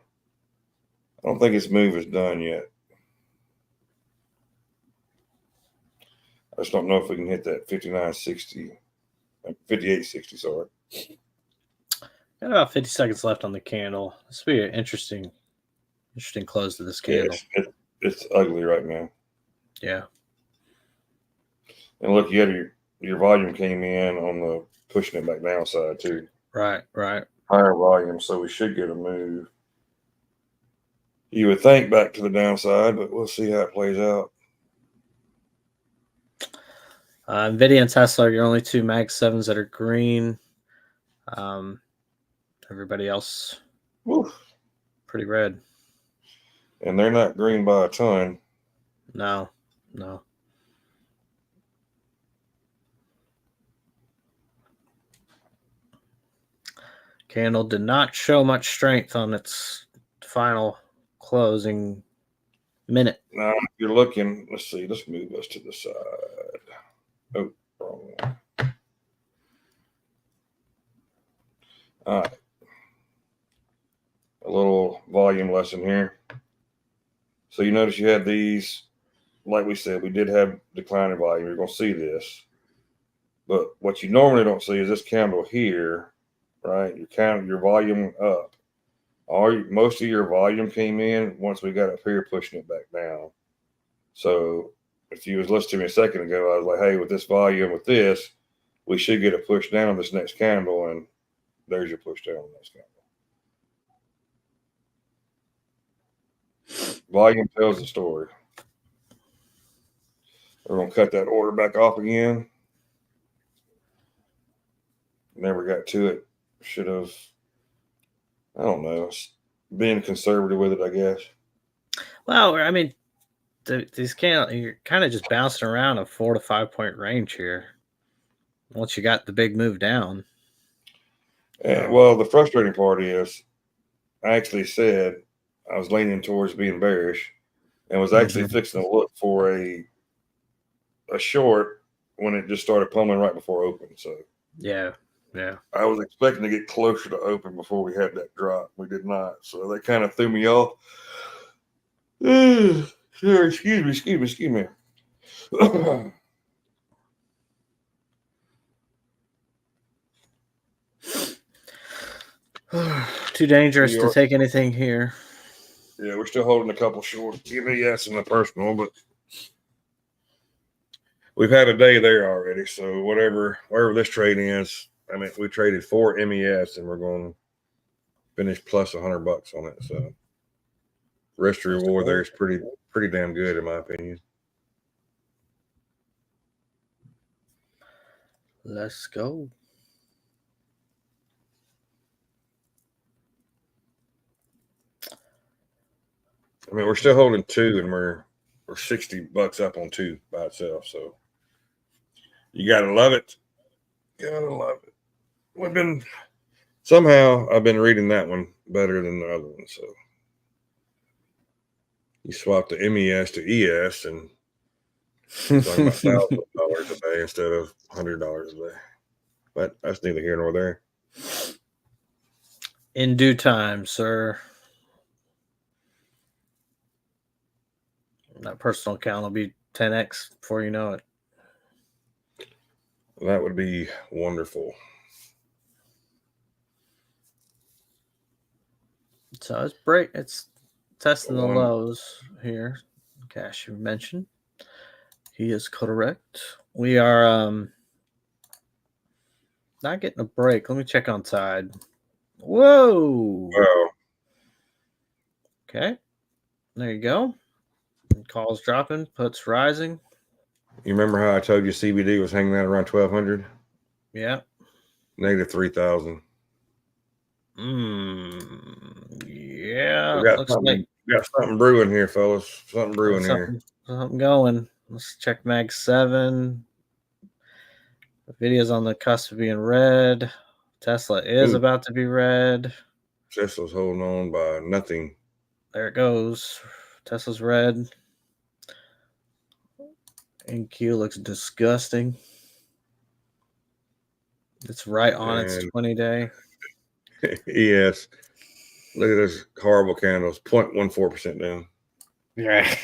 don't think its move is done yet. I just don't know if we can hit that 59.60, 58.60. Sorry. Got about 50 seconds left on the candle. This will be an interesting close to this candle. Yeah, it's ugly right now. Yeah. And look, you had your volume came in on the pushing it back down side too. Right. Higher volume, so we should get a move. You would think back to the downside, but we'll see how it plays out. Nvidia and Tesla are your only two Mag 7s that are green. Everybody else, pretty red. And they're not green by a ton. No. Candle did not show much strength on its final closing minute. Now, if you're looking, let's see, let's move us to the side. Oh, wrong one. All right. A little volume lesson here. So you notice you had these, like we said, we did have declining volume. You're going to see this. But what you normally don't see is this candle here, right? Your volume up. Most of your volume came in once we got up here pushing it back down. So if you was listening to me a second ago, I was like, hey, with this volume, with this, we should get a push down on this next candle, and there's your push down on this candle. Volume tells the story. We're going to cut that order back off again. Never got to it. Should have I don't know. Being conservative with it, I guess. Well, I mean, you're kind of just bouncing around a 4 to 5 point range here. Once you got the big move down. Well, the frustrating part is, I actually said I was leaning towards being bearish, and was actually fixing to look for a short when it just started pummeling right before open. So yeah. I was expecting to get closer to open before we had that drop. We did not, so that kind of threw me off. Sure, excuse me. Too dangerous to take anything here. Yeah, we're still holding a couple short. Give me yes in the personal, but we've had a day there already. So wherever this trade is, I mean, we traded 4 MES and we're going to finish plus $100 on it. So risk to reward there is pretty damn good in my opinion. Let's go. I mean, we're still holding 2 and we're $60 up on 2 by itself. So you gotta love it. Gotta love it. I've been reading that one better than the other one. So you swap the MES to ES and you're talking about $1,000 a day instead of $100 a day. But that's neither here nor there. In due time, sir. That personal account will be 10x before you know it. That would be wonderful. So it's testing the lows here. Cash, you mentioned. He is correct. We are not getting a break. Let me check on side. Whoa. Wow. Okay. There you go. Calls dropping, puts rising. You remember how I told you CBD was hanging out around 1,200? Yeah. Negative 3,000. Yeah. We got something brewing here, fellas. Something brewing here. Something going. Let's check Mag 7. The video's on the cusp of being red. Tesla is about to be red. Tesla's holding on by nothing. There it goes. Tesla's red. NQ looks disgusting. It's right on its 20-day. Yes. Look at those horrible candles. 0.14% down. Right.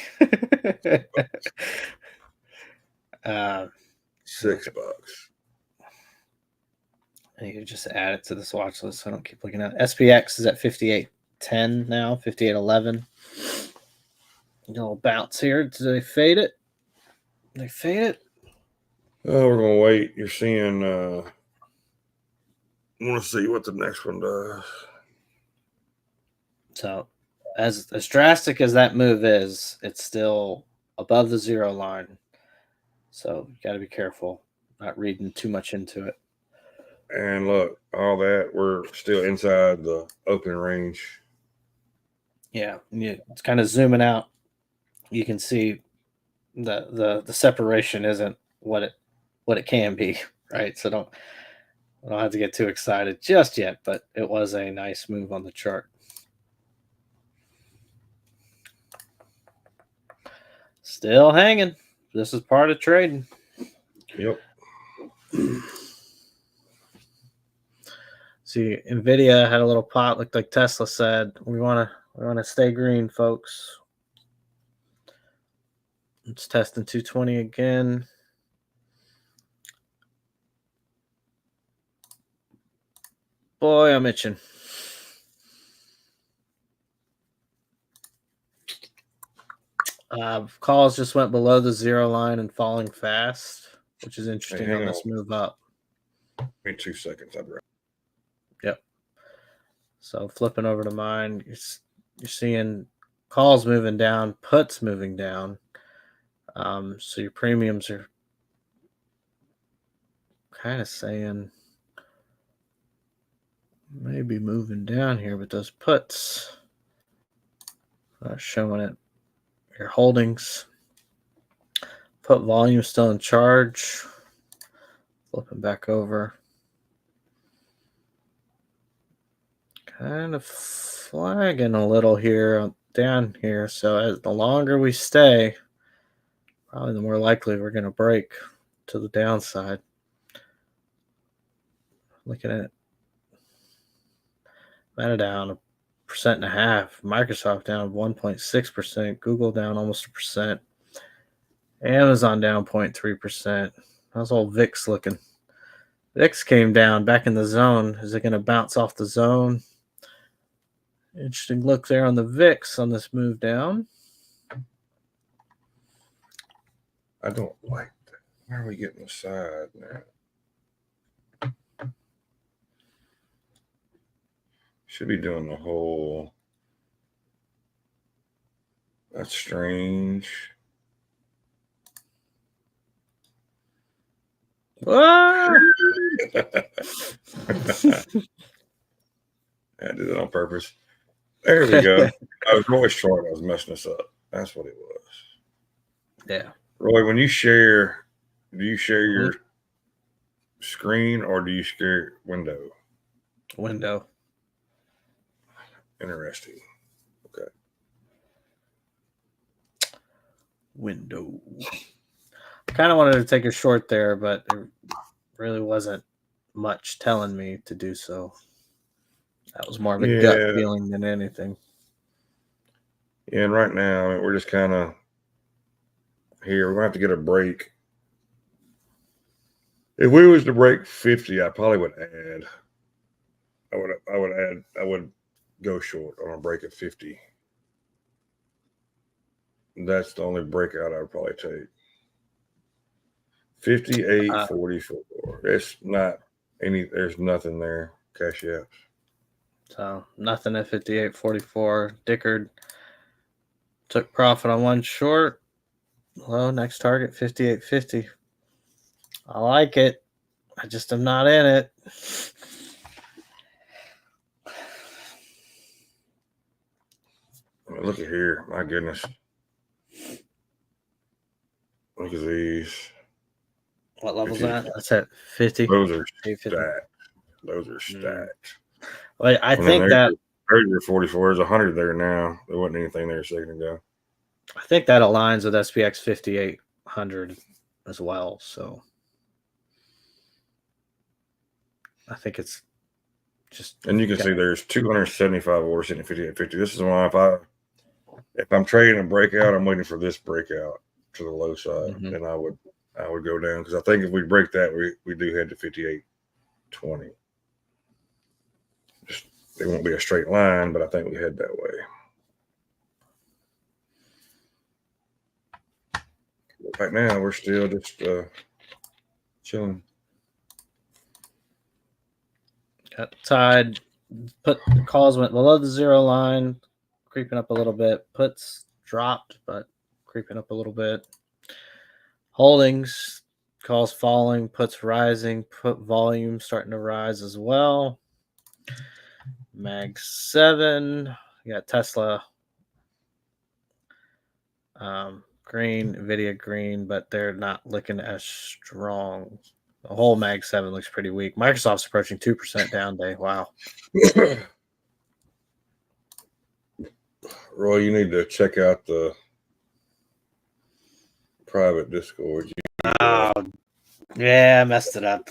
$6. I need to just add it to this watch list so I don't keep looking at it. SPX is at 58.10 now, 58.11. A little bounce here. Do they fade it? They fade it? Oh, we're going to wait. You're seeing, I want to see what the next one does. So, as drastic as that move is, it's still above the zero line. So, you got to be careful, not reading too much into it. And look, all that, we're still inside the open range. Yeah, it's kind of zooming out. You can see the separation isn't what it can be, right? So don't have to get too excited just yet, but it was a nice move on the chart. Still hanging. This is part of trading. Yep. See, Nvidia had a little pop, looked like Tesla said. We want to stay green, folks. It's testing 220 again. Boy, I'm itching. Calls just went below the zero line and falling fast, which is interesting on this move up. Give me 2 seconds. I'll be right. Yep. So flipping over to mine, you're seeing calls moving down, puts moving down. So your premiums are kind of saying maybe moving down here, but those puts are showing it. Your holdings. Put volume still in charge. Flipping back over. Kind of flagging a little here down here. So as the longer we stay, probably the more likely we're going to break to the downside. Looking at Meta down 1.5%. Microsoft down 1.6%. Google down almost 1%. Amazon down 0.3%. How's old VIX looking? VIX came down back in the zone. Is it going to bounce off the zone? Interesting look there on the VIX on this move down. I don't like that. Why are we getting the side now? Should be doing the whole. That's strange. Ah! I did it on purpose. There we go. I was always short. I was messing this up. That's what it was. Yeah. Roy, when you share, do you share your screen or do you share window? Window. Interesting. Okay. Window. I kind of wanted to take a short there, but there really wasn't much telling me to do so. That was more of a gut feeling than anything. Yeah, and right now, I mean, we're just kind of here. We're going to have to get a break. If we was to break 50, I probably would add. I would go short on a break at 50. That's the only breakout I would probably take. 58.44. It's not any. There's nothing there. Cash out. So nothing at 58.44. Dickard took profit on one short. Low next target 58.50. I like it. I just am not in it. I mean, look at here. My goodness. Look at these. What level's that? That's at 50. Those are stacked. Those are stacked. Well, I think that there's your 44. There's 100 there now. There wasn't anything there a second ago. I think that aligns with SPX 5800 as well. So I think it's just. And you can see there's 275 orders sitting at 58.50. This is why if I'm trading a breakout, I'm waiting for this breakout to the low side, and I would go down because I think if we break that, we do head to 58.20. Just it won't be a straight line, but I think we head that way. Right now, we're still just chilling. Got tied. Put calls went below the zero line, creeping up a little bit. Puts dropped, but creeping up a little bit. Holdings, calls falling, puts rising, put volume starting to rise as well. Mag 7, you got Tesla green, Nvidia green, but they're not looking as strong. The whole Mag 7 looks pretty weak. Microsoft's approaching 2% down day. Wow. Roy, you need to check out the private Discord. Yeah, I messed it up.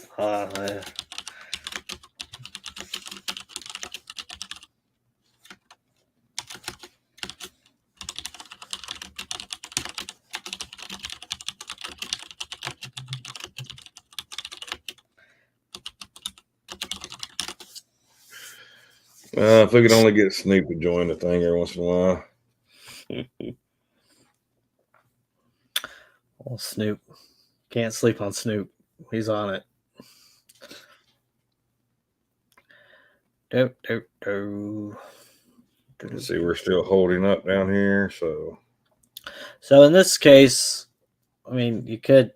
If we could only get Snoop to join the thing every once in a while. Oh, Snoop. Can't sleep on Snoop. He's on it. Let's see, we're still holding up down here. So in this case, I mean, you could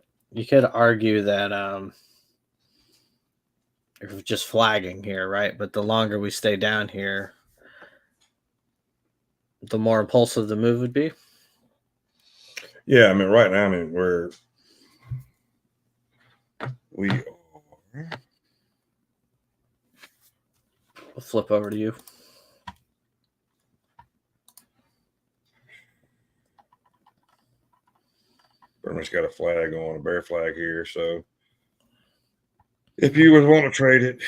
argue that just flagging here, right? But the longer we stay down here, the more impulsive the move would be. Yeah, I mean, right now, we are. We'll flip over to you. Pretty much got a flag on, a bear flag here. So if you would want to trade it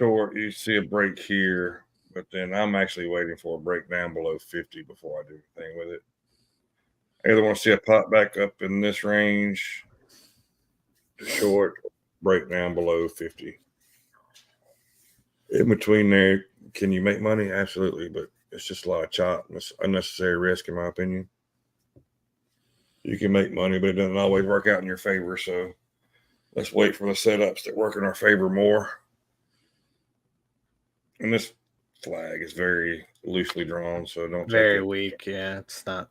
short, you see a break here, but then I'm actually waiting for a break down below 50 before I do anything with it. I either want to see a pop back up in this range to short, break down below 50. In between there, can you make money? Absolutely, but it's just a lot of chop. It's unnecessary risk, in my opinion. You can make money, but it doesn't always work out in your favor. So let's wait for the setups that work in our favor more. And this flag is very loosely drawn, so don't take Very it. weak. Yeah, it's not.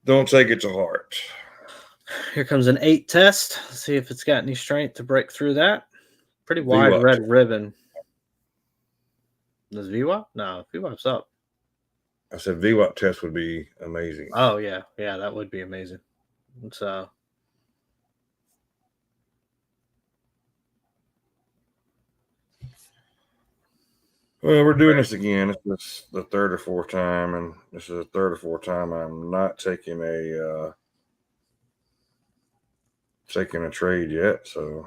Don't take it to heart. Here comes an 8 test. Let's see if it's got any strength to break through that. Pretty wide VWAP. red ribbon. Does VWAP? No, VWAP's up. I said VWAP test would be amazing. Oh, yeah. Yeah, that would be amazing. So, well, we're doing this again. This is the third or fourth time, and this is the third or fourth time I'm not taking a trade yet. So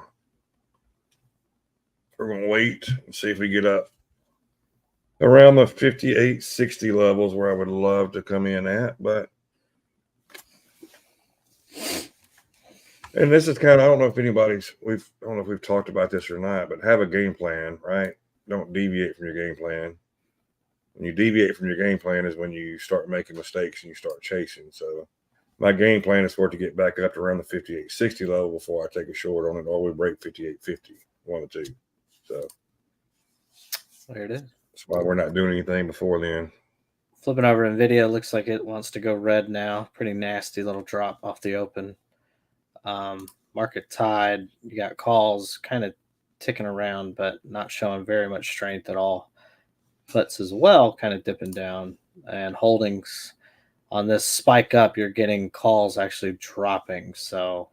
we're going to wait and see if we get up around the 58.60 levels where I would love to come in at. But and this is kind of, I don't know if we've talked about this or not, but have a game plan, right? Don't deviate from your game plan. When you deviate from your game plan is when you start making mistakes and you start chasing. So my game plan is for it to get back up to around the 58.60 level before I take a short on it, or we break 58.50, one of the two. So there it is. That's why we're not doing anything before then. Flipping over NVIDIA, looks like it wants to go red now. Pretty nasty little drop off the open. Market tide, you got calls kind of ticking around, but not showing very much strength at all. Puts as well kind of dipping down, and holdings on this spike up, you're getting calls actually dropping. So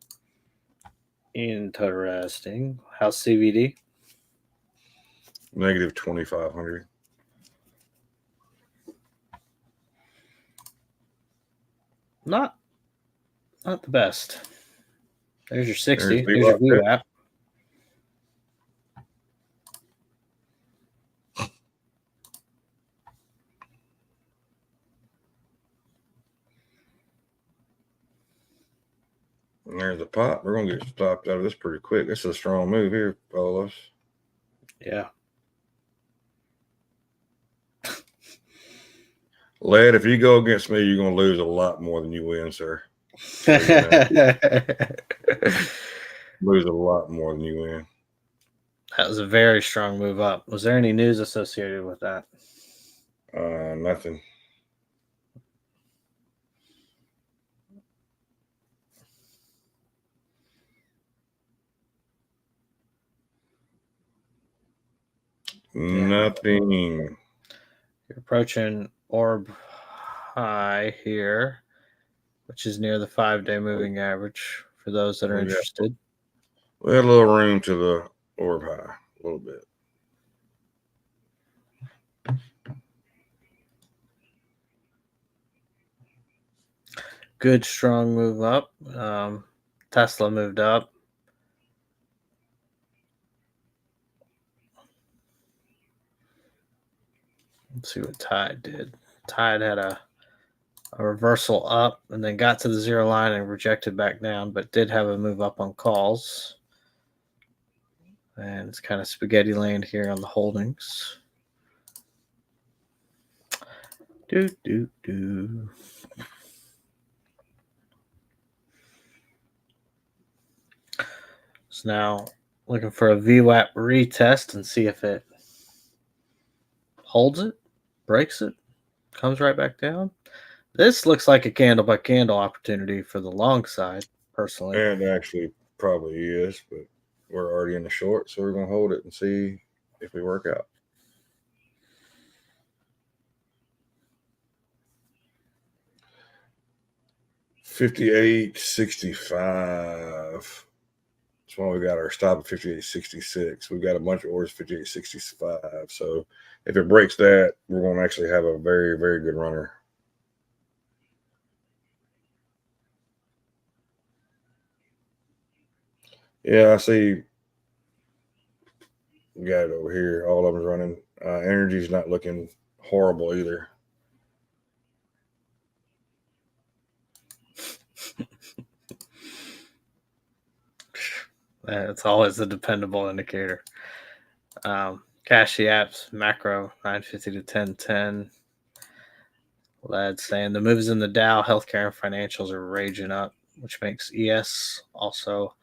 interesting. How's CVD? Negative 2,500. Not the best. There's your 60. There's your VWAP. And there's a pop. We're going to get stopped out of this pretty quick. This is a strong move here, fellas. Yeah. Lad, if you go against me, you're going to lose a lot more than you win, sir. So, lose a lot more than you win. That was a very strong move up. Was there any news associated with that? Nothing. Yeah. Nothing. You're approaching orb high here, which is near the 5-day moving average for those that are interested. We had a little room to the orb high, a little bit. Good strong move up. Tesla moved up. Let's see what Tide did. Tide had a reversal up and then got to the zero line and rejected back down, but did have a move up on calls. And it's kind of spaghetti land here on the holdings. So now looking for a VWAP retest and see if it holds it, breaks it, comes right back down. This looks like a candle by candle opportunity for the long side, personally. And actually probably is, but we're already in the short, so we're going to hold it and see if we work out. $58.65. That's why we got our stop at $58.66. We've got a bunch of orders $58.65. So if it breaks that, we're going to actually have a very, very good runner. Yeah, I see. We got it over here. All of them's running. Energy's not looking horrible either. It's always a dependable indicator. Cashy apps, macro 950 to 1010. Lad saying the moves in the Dow, healthcare, and financials are raging up, which makes ES also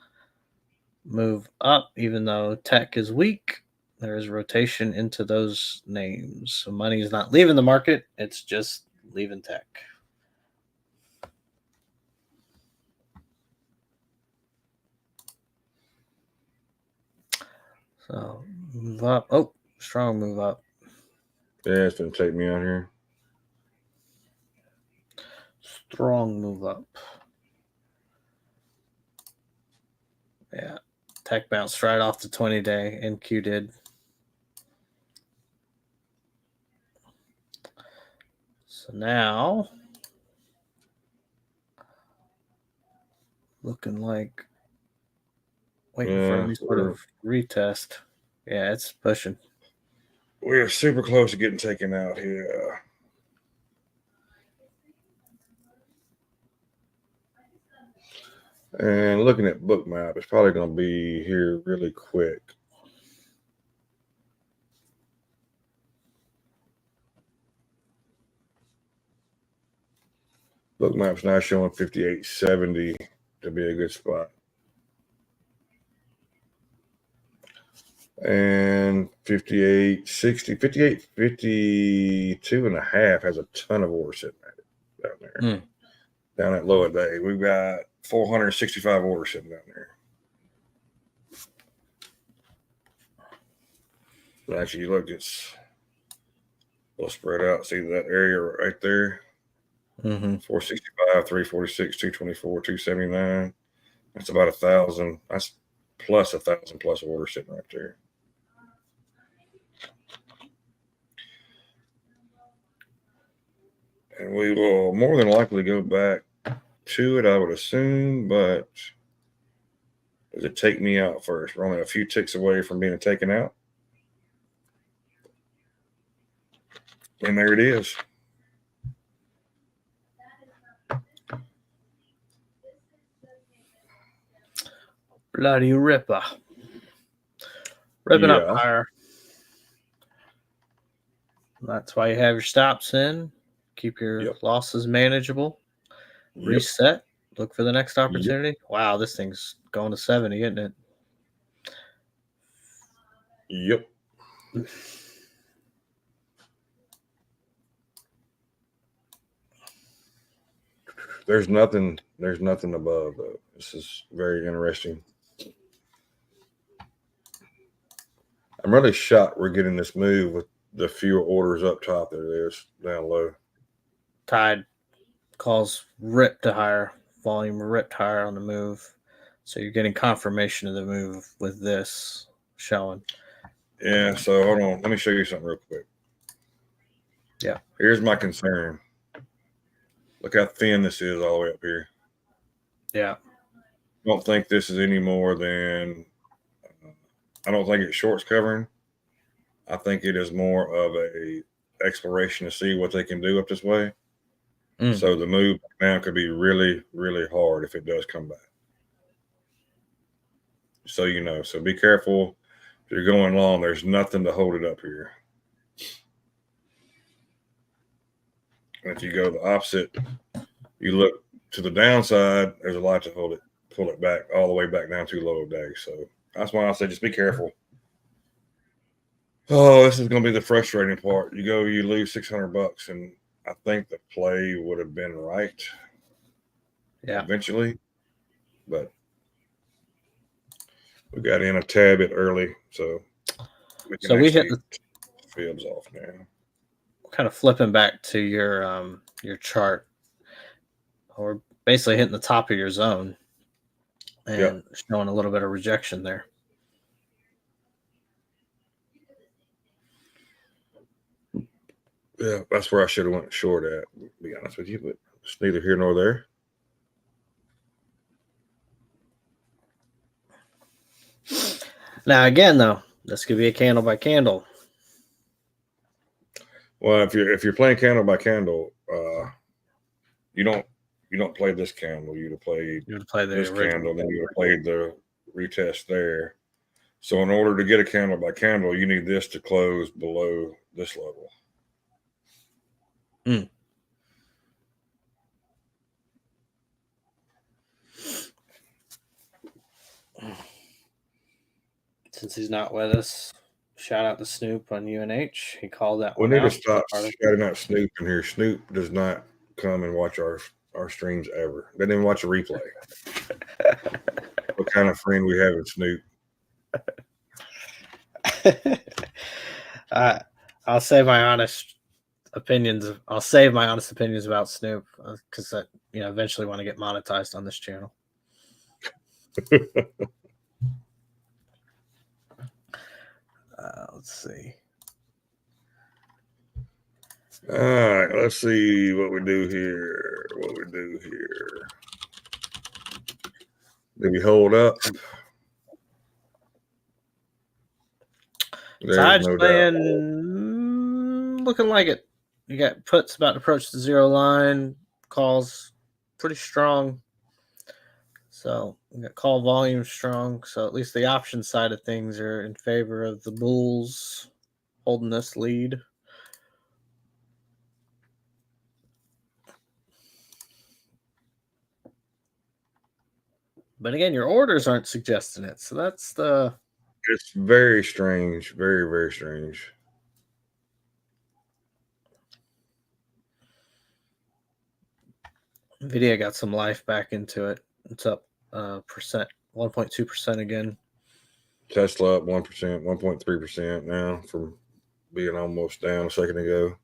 move up, even though tech is weak. There is rotation into those names. So money is not leaving the market, it's just leaving tech. So move up. Oh, strong move up. Yeah, it's going to take me out here. Strong move up. Yeah. Tech bounced right off the 20-day. NQ did. So now, looking like waiting for any sort of retest. Yeah, it's pushing. We're super close to getting taken out here. And looking at Bookmap, it's probably going to be here really quick. Bookmap's now showing 58.70 to be a good spot. And 58.60, 58.52 and a half has a ton of orders sitting down there. Down at low a day. We've got 465 orders sitting down there. But actually, you look, it's a little spread out. See that area right there? 465, 346, 224, 279. That's about 1,000. That's plus 1,000 plus orders sitting right there. And we will more than likely go back to it, I would assume, but does it take me out first? We're only a few ticks away from being taken out. And there it is. Bloody ripper. Ripping up higher. That's why you have your stops in. Keep your losses manageable. Reset. Look for the next opportunity. Wow, this thing's going to 70, isn't it? Yep. There's nothing above though. This is very interesting. I'm really shocked we're getting this move with the fewer orders up top than it is down low. Tide calls ripped to higher, volume ripped higher on the move. So you're getting confirmation of the move with this showing. Yeah, so hold on. Let me show you something real quick. Yeah. Here's my concern. Look how thin this is all the way up here. Yeah. I don't think this is any more than, I don't think it's shorts covering. I think it is more of a exploration to see what they can do up this way. So the move now could be really, really hard if it does come back. So you know, so be careful. If you're going long, there's nothing to hold it up here. And if you go the opposite, you look to the downside, there's a lot to hold it, pull it back all the way back down to low day. So that's why I say just be careful. Oh, this is going to be the frustrating part. You go, you lose $600, and I think the play would have been right. Yeah. Eventually, but We got in a tad bit early, so we hit the fibs off now. Kind of flipping back to your chart. We're basically hitting the top of your zone and showing a little bit of rejection there. Yeah, that's where I should have went short at, to be honest with you, but it's neither here nor there. Now, again, though, this could be a candle by candle. Well, if you're playing candle by candle, you don't play this candle. You would play this candle, then you would play the retest there. So in order to get a candle by candle, you need this to close below this level. Since he's not with us, shout out to Snoop on UNH. He called that one out. We need to stop shouting out Snoop in here. Snoop does not come and watch our streams ever. Doesn't even watch a replay. What kind of friend we have with Snoop? I'll say my honest opinions. I'll save my honest opinions about Snoop because I, eventually want to get monetized on this channel. Let's see. All right, let's see what we do here. Did we hold up? Side's playing, looking like it. You got puts about to approach the zero line. Calls pretty strong. So we got call volume strong. So at least the option side of things are in favor of the Bulls holding this lead. But again, your orders aren't suggesting it. So that's the... It's very strange. Very, very strange. Nvidia got some life back into it. It's up 1.2% again. Tesla up 1%, 1.3% now from being almost down a second ago.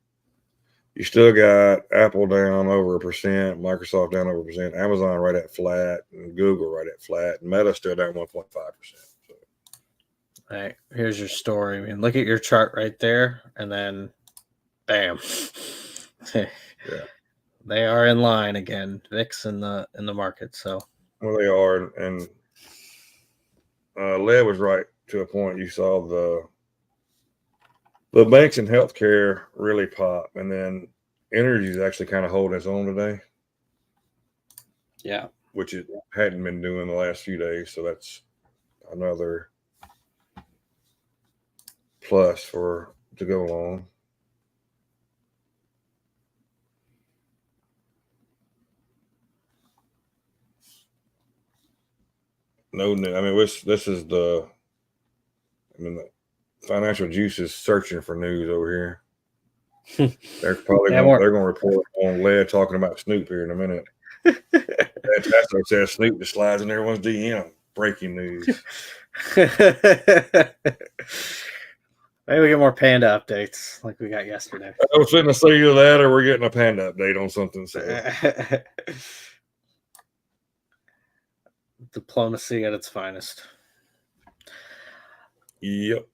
You still got Apple down over 1%, Microsoft down over 1%, Amazon right at flat, and Google right at flat, and Meta still down 1.5%. So. All right, here's your story. I mean, look at your chart right there, and then, bam. Yeah. They are in line again, VIX in the market. So well, they are, and Lev was right to a point. You saw the banks and healthcare really pop, and then energy is actually kind of holding its own today. Yeah, which it hadn't been doing the last few days. So that's another plus to go along. No, I mean, this is the financial juice is searching for news over here. They're probably they're going to report on Led talking about Snoop here in a minute. Fantastic says Snoop just slides in everyone's DM. Breaking news. Maybe we get more panda updates like we got yesterday. I was fitting to say either that or we're getting a panda update on something. So. Diplomacy at its finest. Yep.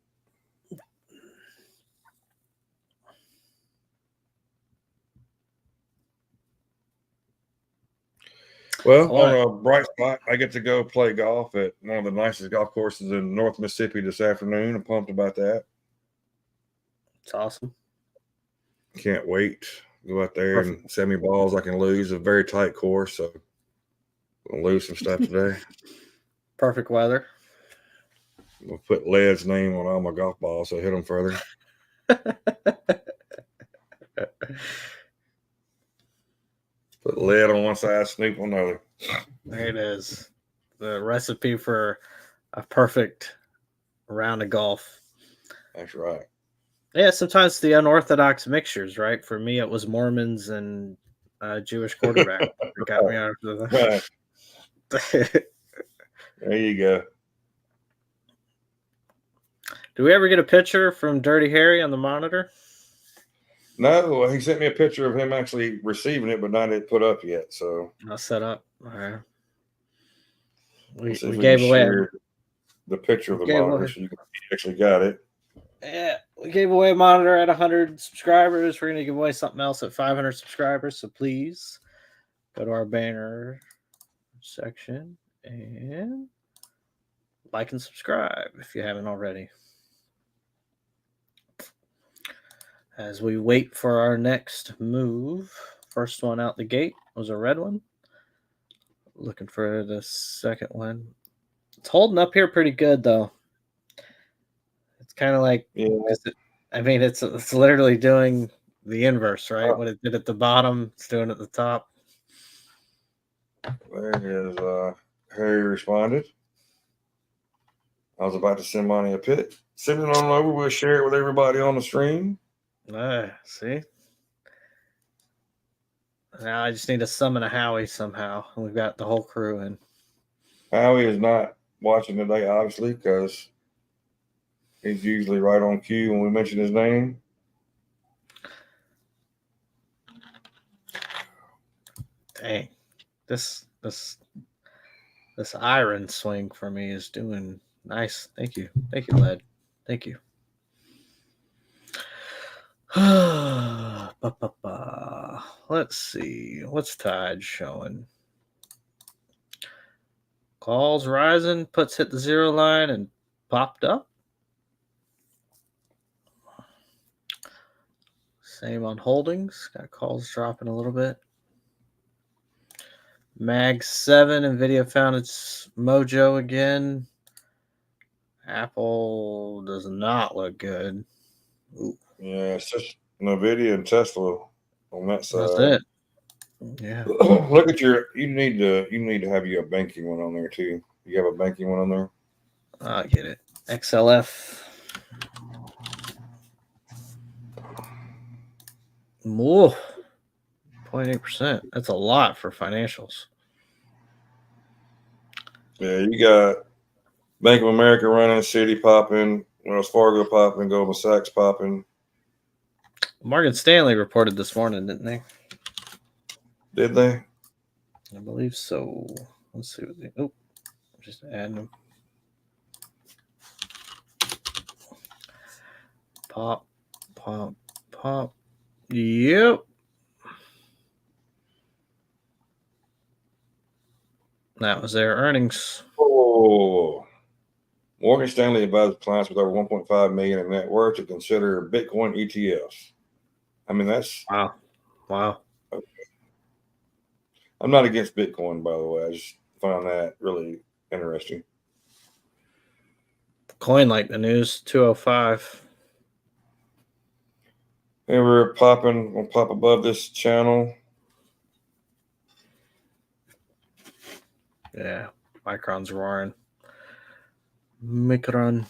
Well, on a bright spot, I get to go play golf at one of the nicest golf courses in North Mississippi this afternoon. I'm pumped about that. It's awesome. Can't wait. Go out there and send me balls I can lose. A very tight course, so I'll lose some stuff today. Perfect weather. We'll put Led's name on all my golf balls, so hit them further. Put Led on one side, Snoop on the other. There it is. The recipe for a perfect round of golf. That's right. Yeah, sometimes the unorthodox mixtures, right? For me, it was Mormons and Jewish quarterback that got me out of the... Right. There you go. Do we ever get a picture from Dirty Harry on the monitor? No, he sent me a picture of him actually receiving it, but not it put up yet. So I'll set up. All right. We see if we gave can away share the picture of the monitor so you actually got it. Yeah, we gave away a monitor at 100 subscribers. We're going to give away something else at 500 subscribers. So please go to our banner section and like and subscribe if you haven't already. As we wait for our next move, first one out the gate was a red one. Looking for the second one. It's holding up here pretty good, though. It's kind of like, it's literally doing the inverse, right? What it did at the bottom, it's doing at the top. There is Harry responded. I was about to send Monty a pic. Send it on over. We'll share it with everybody on the stream. See? Now I just need to summon a Howie somehow. And we've got the whole crew in. Howie is not watching today, obviously, because he's usually right on cue when we mention his name. Dang. This iron swing for me is doing nice. Thank you. Thank you, Led. Thank you. Let's see. What's Tide showing? Calls rising, puts hit the zero line and popped up. Same on holdings. Got calls dropping a little bit. Mag 7, NVIDIA found its mojo again. Apple does not look good. Ooh. Yeah, it's just NVIDIA and Tesla on that side. That's it. Yeah. Look at you need to have a banking one on there too. You have a banking one on there? I'll get it. XLF. Whoa. 0.8%. That's a lot for financials. Yeah, you got Bank of America running, Citi popping, Wells Fargo popping, Goldman Sachs popping. Morgan Stanley reported this morning, didn't they? Did they? I believe so. Let's see what they. Oh, just adding them. Pop, pop, pop. Yep. That was their earnings. Oh, Morgan Stanley advises clients with over 1.5 million in net worth to consider Bitcoin ETFs. I mean, that's wow. Okay. I'm not against Bitcoin, by the way. I just found that really interesting. Coin like the news 205. And we're popping. We'll pop above this channel. Yeah, Micron's roaring. Micron.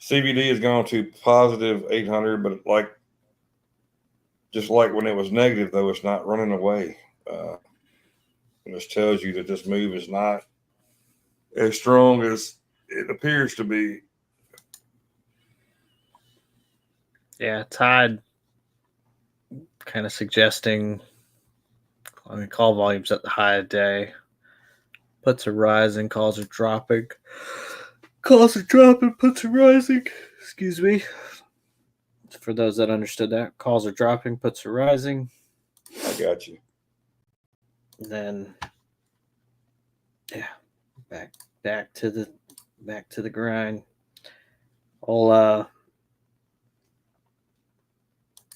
CBD has gone to positive 800, but just like when it was negative, though, it's not running away. This tells you that this move is not as strong as it appears to be. Yeah, Tide kind of suggesting, call volumes at the high of day. Puts are rising, calls are dropping. Calls are dropping, puts are rising. Excuse me. For those that understood that, calls are dropping, puts are rising. I got you. Then, yeah, back to the grind. All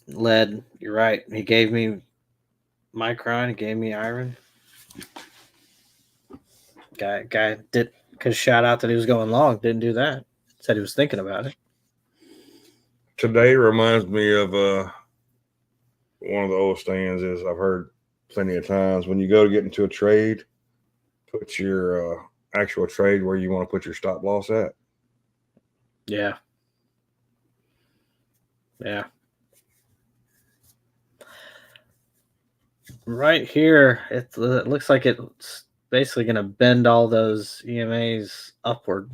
Lead, you're right. He gave me Micron. He gave me iron. Guy did, because shout out that he was going long. Didn't do that. Said he was thinking about it. Today reminds me of one of the old stands is I've heard plenty of times when you go to get into a trade, put your actual trade where you want to put your stop loss at. Yeah. Yeah. Right here, it looks like it's basically going to bend all those EMAs upward,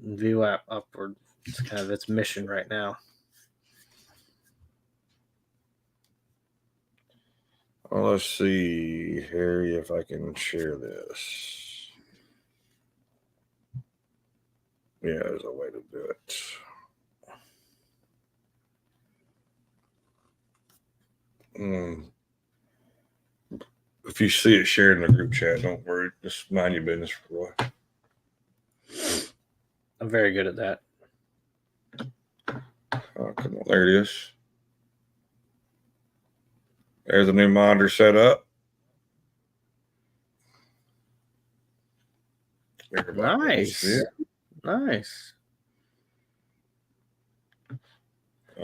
and VWAP upward. It's kind of its mission right now. Well, let's see, Harry, if I can share this. Yeah, there's a way to do it. If you see it shared in the group chat, don't worry. Just mind your business, Roy. I'm very good at that. Oh, come on. There it is. There's a new monitor set up. Nice. Nice. Go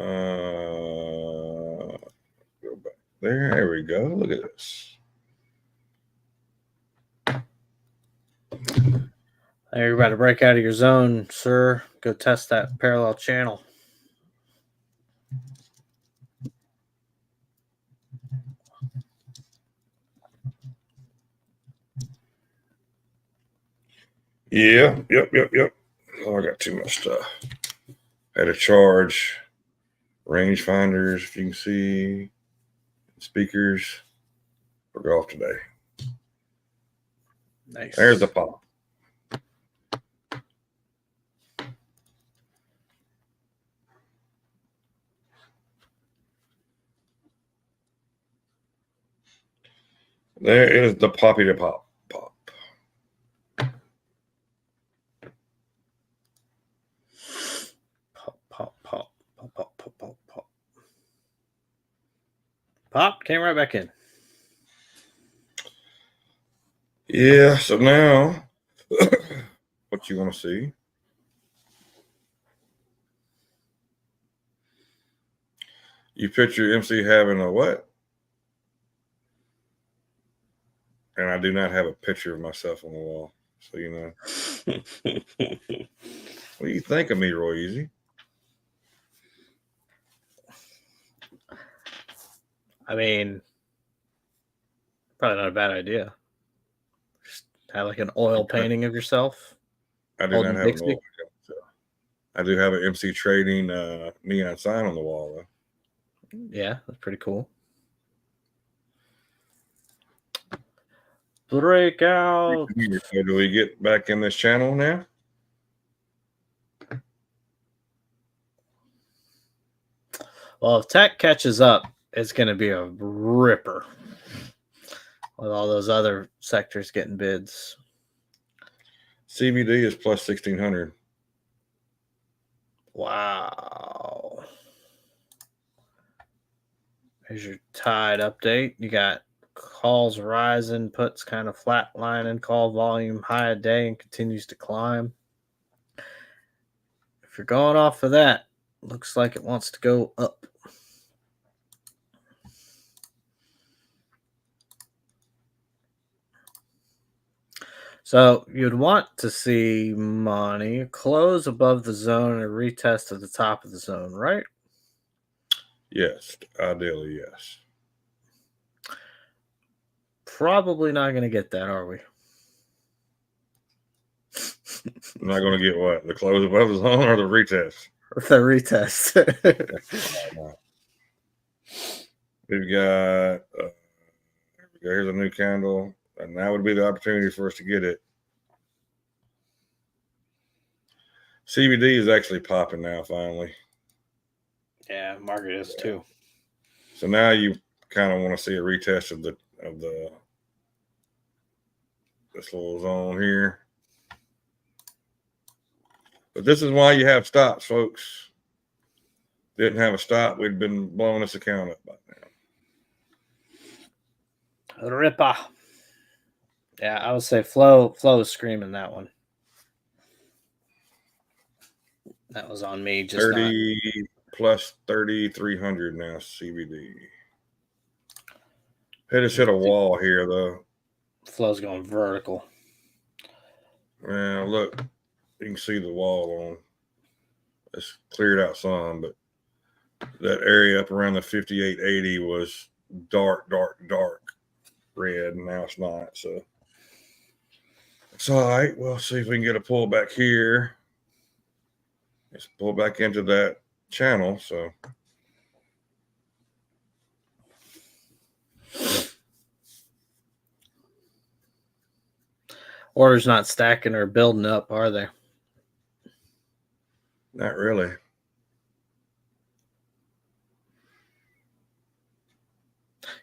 back there. There we go. Look at this. You're about to break out of your zone, sir. Go test that parallel channel. Yeah. Yep. Oh, I got too much stuff. Had to charge range finders, if you can see, speakers for golf today. Nice. There's the pop. There is the poppy to pop. Pop, came right back in. Yeah, so now what you want to see? You picture MC having a what? And I do not have a picture of myself on the wall, so you know. What do you think of me, Roy Easy? I mean, probably not a bad idea. Just have like an oil painting of yourself. I do not have an oil painting. I do have an MC Trading neon sign on the wall, though. Yeah, that's pretty cool. Breakout. So do we get back in this channel now? Well, if tech catches up, it's going to be a ripper with all those other sectors getting bids. CBD is plus 1,600. Wow. Here's your tide update. You got calls rising, puts kind of flatlining, call volume high a day and continues to climb. If you're going off of that, looks like it wants to go up. So you'd want to see money close above the zone and a retest at the top of the zone, right? Yes, ideally, yes. Probably not going to get that, are we? I'm not going to get what? The close above the zone or the retest? The retest. We've got, here's a new candle, and that would be the opportunity for us to get it. CBD is actually popping now, finally. Yeah, market is too. So now you kind of want to see a retest of this little zone here. But this is why you have stops, folks. Didn't have a stop, we'd been blowing this account up by now. Ripper. Yeah, I would say Flo is screaming that one. That was on me. Just 30 plus 3,300 now, CBD. It just hit a wall here, though. Flo's going vertical. Well, look, you can see the wall on. It's cleared out some, but that area up around the 5880 was dark red, and now it's not. So It's all right. We'll see if we can get a pull back here. Let's pull back into that channel. So orders not stacking or building up, are they? not really.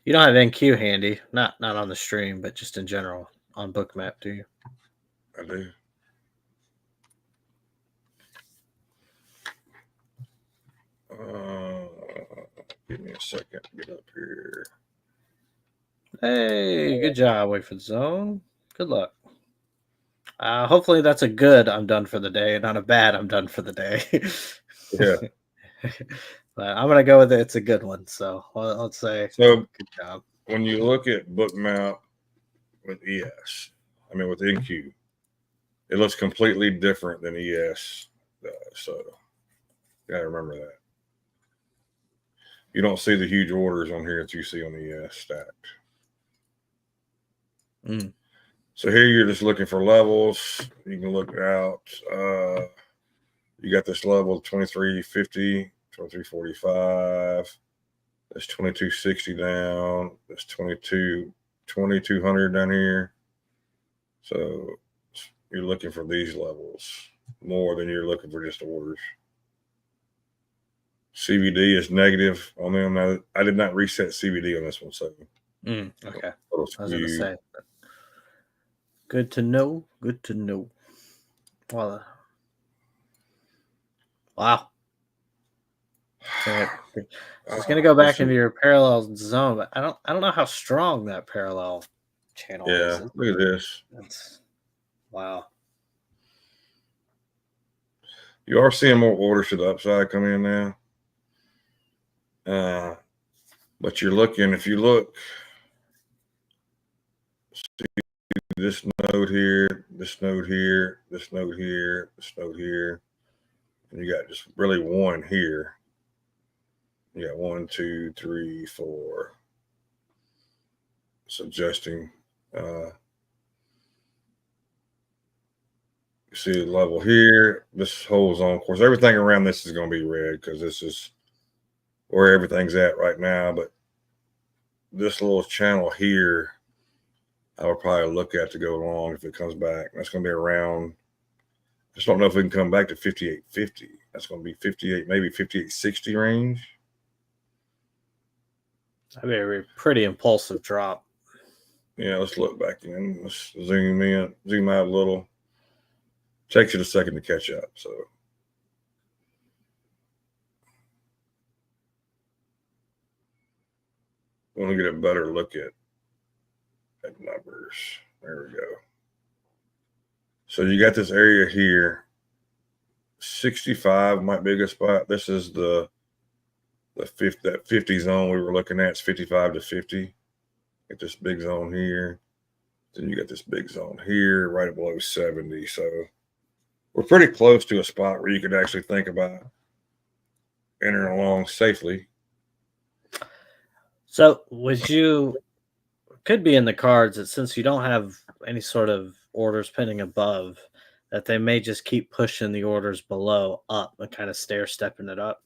You don't have NQ handy, not on the stream, but just in general on Bookmap, do you? I do. Give me a second to get up here. Hey, good job. Wait for the zone. Good luck. Hopefully that's a good I'm done for the day, not a bad I'm done for the day. Yeah. But I'm going to go with it. It's a good one. So let's say So good job. When you look at Bookmap with ES, I mean with NQ, it looks completely different than ES does. So you got to remember that. You don't see the huge orders on here that you see on the ES stacked. So here you're just looking for levels. You can look out. You got this level 2350, 2345. That's 2260 down. That's 2200 down here. So you're looking for these levels more than you're looking for just orders. CVD is negative on them. I did not reset CVD on this one, so okay. I was going to say. Good to know. Good to know. Well, wow. So it's going to go back into your parallel zone, but I don't know how strong that parallel channel is. Yeah, look at this. Wow. You are seeing more orders to the upside come in now. But you're looking, if you look, see this node here, this node here, this node here, this node here, and you got just really one here. You got 1, 2, 3, 4. It's adjusting. You see the level here. This whole zone, of course, everything around this is going to be red because this is where everything's at right now. But this little channel here, I would probably look at to go long if it comes back. That's going to be around. I just don't know if we can come back to 58.50. That's going to be 58, maybe 58.60 range. That'd be a pretty impulsive drop. Yeah, let's look back in. Let's zoom out a little. Takes it a second to catch up. So want to get a better look at numbers. There we go. So you got this area here. 65 might be a good spot. This is the 50 zone we were looking at. It's 55 to 50. Get this big zone here. Then you got this big zone here, right below 70. So we're pretty close to a spot where you could actually think about entering along safely. So could be in the cards that since you don't have any sort of orders pending above, that they may just keep pushing the orders below up and kind of stair-stepping it up.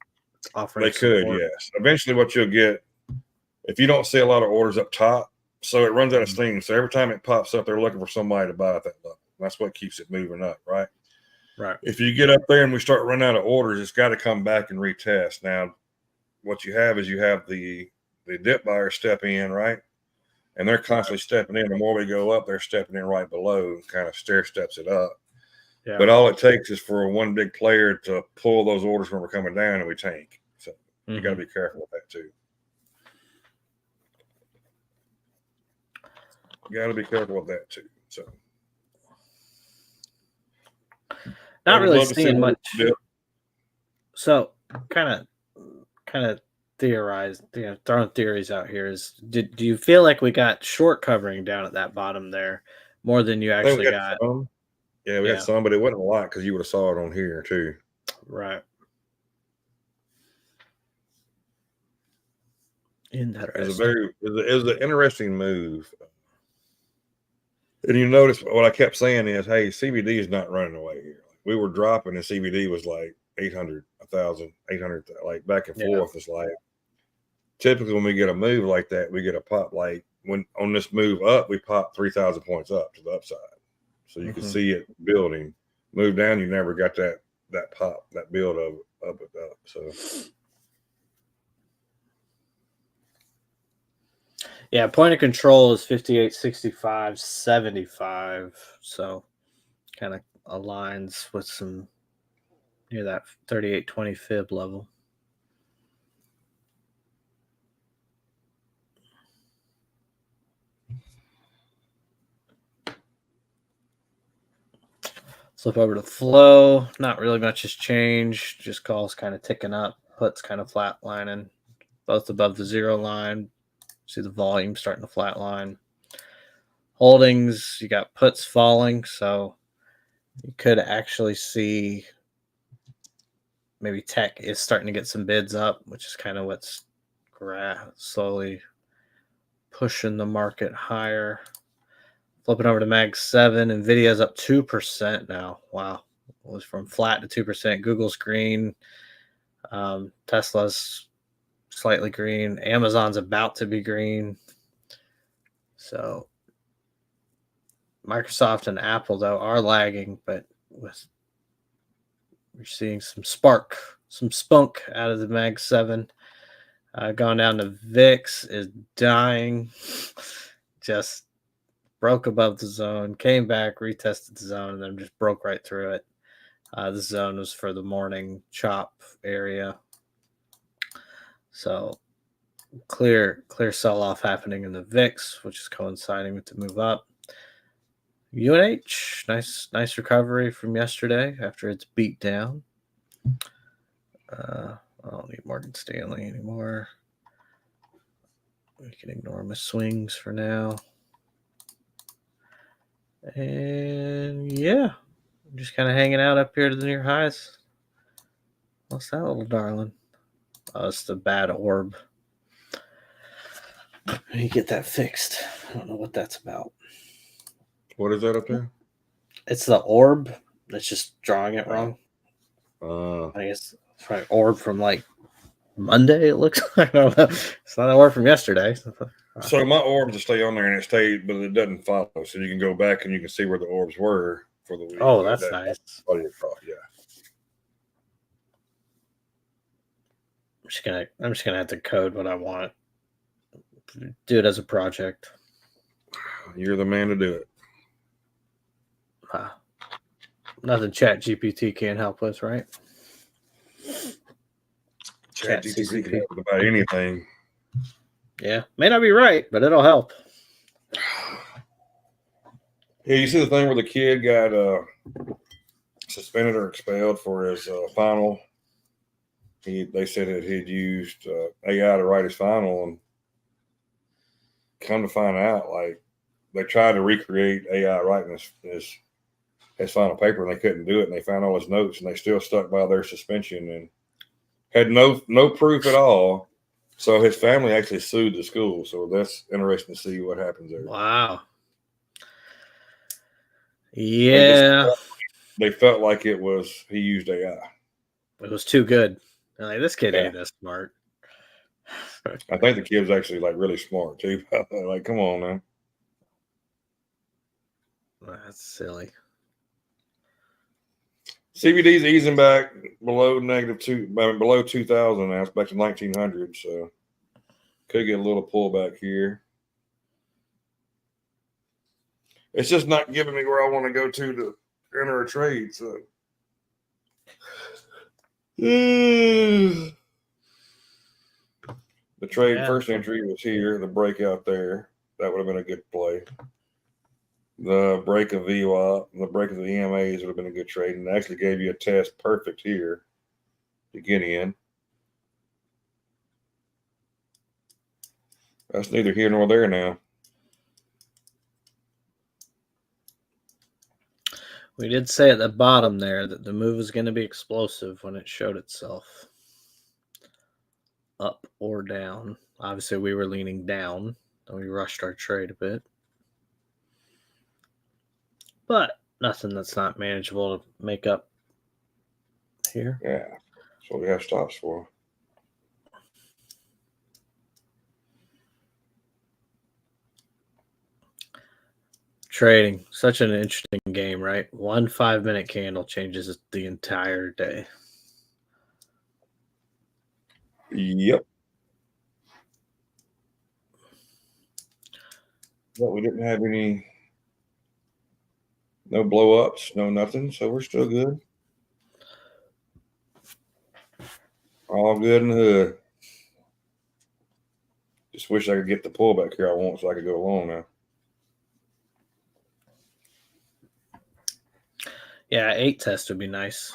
They could, yes. Eventually what you'll get, if you don't see a lot of orders up top, so it runs out of steam. So every time it pops up, they're looking for somebody to buy at that level. That's what keeps it moving up, right? Right. If you get up there and we start running out of orders, it's got to come back and retest. Now, what you have is you have the dip buyers step in, right? And they're constantly stepping in. The more we go up, they're stepping in right below and kind of stair steps it up. Yeah. But all it takes is for one big player to pull those orders when we're coming down and we tank. So you got to be careful with that too. You got to be careful with that too. So not really seeing much. So kind of theorized, throwing theories out here is, do you feel like we got short covering down at that bottom there more than you actually got? Yeah, we had some, but it wasn't a lot because you would have saw it on here too. Right. Interesting. It was an interesting move. And you notice what I kept saying is, hey, CBD is not running away here. We were dropping, and CBD was like 800, 1,000, 800, like back and forth. It's like typically when we get a move like that, we get a pop. Like when on this move up, we pop 3,000 points up to the upside, so you can see it building. Move down, you never got that pop, that build of up and up. So. Yeah, point of control is 58.65.75, so kind of aligns with some near that 38.20 fib level. Flip over to flow. Not really much has changed. Just calls kind of ticking up. Puts kind of flatlining, both above the zero line. See the volume starting to flatline. Holdings, you got puts falling, so you could actually see maybe tech is starting to get some bids up, which is kind of what's slowly pushing the market higher. Flipping over to Mag 7, Nvidia's up 2% now. Wow. It was from flat to 2%. Google's green. Tesla's slightly green. Amazon's about to be green. So Microsoft and Apple, though, are lagging, but we're seeing some spunk out of the Mag 7. Going down to VIX is dying. Just broke above the zone, came back, retested the zone, and then just broke right through it. The zone was for the morning chop area. So clear sell-off happening in the VIX, which is coinciding with the move up. UNH, nice recovery from yesterday after its beat down. I don't need Morgan Stanley anymore. We can ignore my swings for now. And yeah, I'm just kind of hanging out up here to the near highs. What's that little darling? Oh, it's the bad orb. Let me get that fixed. I don't know what that's about. What is that up there? It's the orb. That's just drawing it wrong. I guess it's probably orb from like Monday. It looks like. I don't know. It's not an orb from yesterday. So my orbs will stay on there and it stays, but it doesn't follow. So you can go back and you can see where the orbs were for the week. Oh, that's nice. Yeah. I'm just gonna have to code what I want. Do it as a project. You're the man to do it. Nothing Chat GPT can't help with, right? Chat GPT can help with about anything. Yeah, may not be right, but it'll help. Yeah, you see the thing where the kid got suspended or expelled for his final. They said that he'd used AI to write his final, and come to find out, like they tried to recreate AI writing his final paper, and they couldn't do it. And they found all his notes, and they still stuck by their suspension and had no proof at all. So his family actually sued the school. So that's interesting to see what happens there. Wow. Yeah. They felt like he used AI. It was too good. Like, this kid ain't this smart. I think the kid's actually like really smart too. Like, come on, man. That's silly. CBD's easing back below below 2,000 now. It's back to 1,900. So could get a little pullback here. It's just not giving me where I want to go to enter a trade. So the trade first entry was here, the breakout there. That would have been a good play. The break of VWAP, the break of the EMAs would have been a good trade, and actually gave you a test perfect here to get in. That's neither here nor there now. We did say at the bottom there that the move was going to be explosive when it showed itself. Up or down. Obviously, we were leaning down, and we rushed our trade a bit. but nothing that's not manageable to make up here. Yeah, that's what we have stops for. Trading, such an interesting game, right? 1 5-minute candle changes the entire day. Yep. But we didn't have no blow ups, no nothing, so we're still good. All good in the hood. Just wish I could get the pullback here I want so I could go along now. Yeah, 8 test would be nice.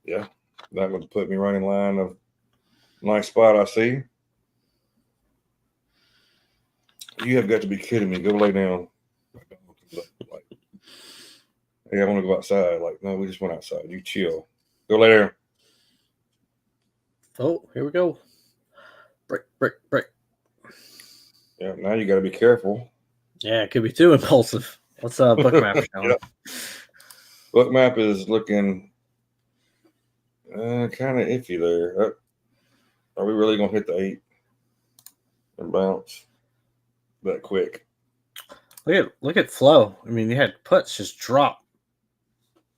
Yeah, that would put me right in line of nice spot I see. You have got to be kidding me. Go lay down. Like, hey, I want to go outside. Like, no, we just went outside. You chill. Go lay down. Oh, here we go. Break. Yeah, now you got to be careful. Yeah, it could be too impulsive. What's Bookmap showing? Yeah. Bookmap is looking kind of iffy there. Are we really going to hit the 8 and bounce that quick? Look at flow. I mean, you had puts just drop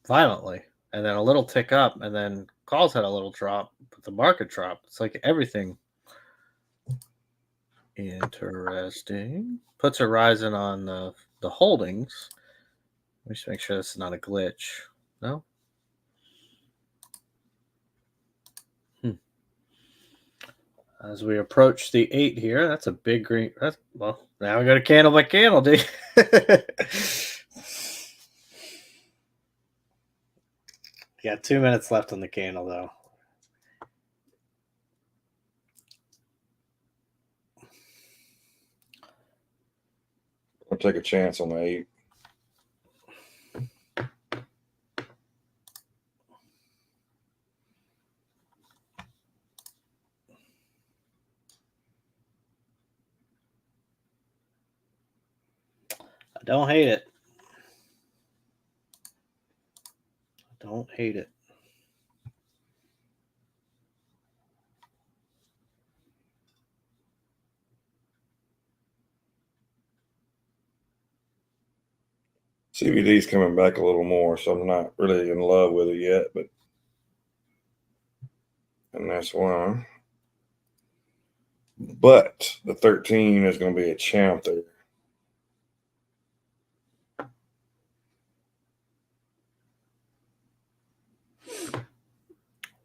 violently, and then a little tick up, and then calls had a little drop, but the market dropped. It's like everything. Interesting. Puts are rising on the holdings. Let me just make sure this is not a glitch. No. As we approach the 8 here, that's a big green. Well, now we got a candle by candle, dude. Got 2 minutes left on the candle, though. I'll take a chance on the 8. I don't hate it. Don't hate it. CBD's coming back a little more, so I'm not really in love with it yet, and that's why. But the 13 is going to be a champ there.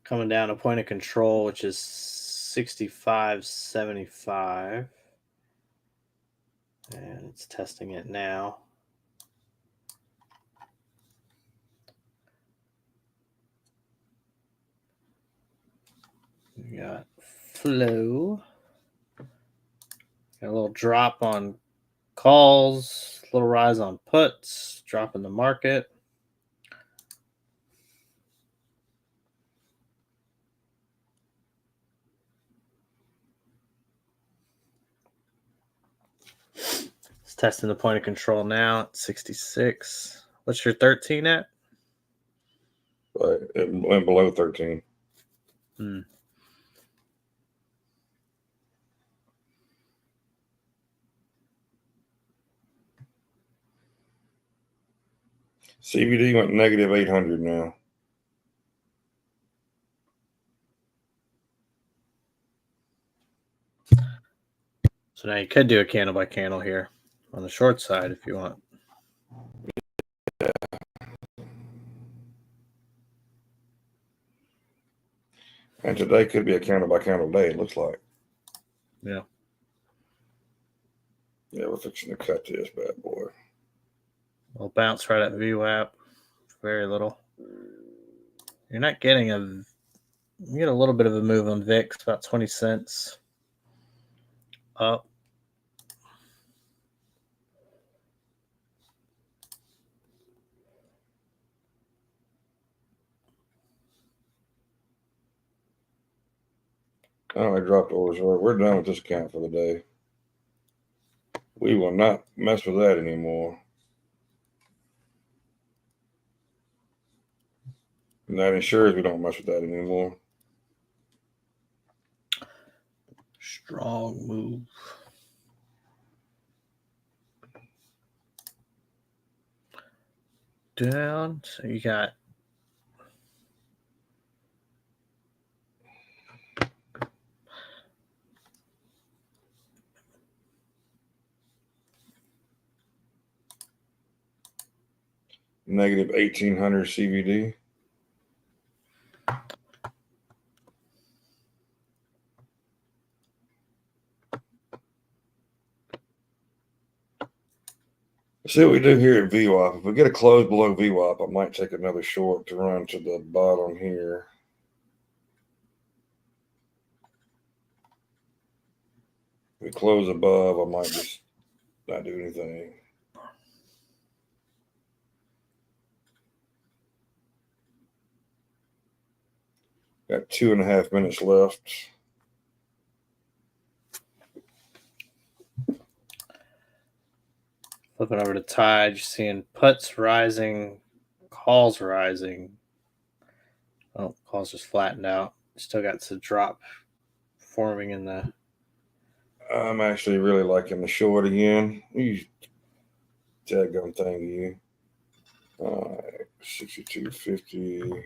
Coming down to point of control, which is 65.75. And it's testing it now. We got flow. Got a little drop on calls, little rise on puts, drop in the market. It's testing the point of control now at 66. What's your 13 at? But it went below 13. CBD went negative 800 now. So now you could do a candle by candle here on the short side if you want. Yeah. And today could be a candle by candle day, it looks like. Yeah. Yeah, we're fixing to cut this bad boy. We'll bounce right at VWAP. Very little. You're not getting you get a little bit of a move on VIX, about 20 cents up. Oh, I dropped orders. We're done with this account for the day. We will not mess with that anymore. And that ensures we don't mess with that anymore. Strong move. Down. So you got negative 1800 CVD. Let's see what we do here at VWAP. If we get a close below VWAP, I might take another short to run to the bottom here. If we close above, I might just not do anything. Got 2.5 minutes left. flipping over to Tide. You're seeing puts rising, calls rising. Oh, calls just flattened out. Still got some drop forming in the. I'm actually really liking the short again. You dadgum thing, you. 62.50.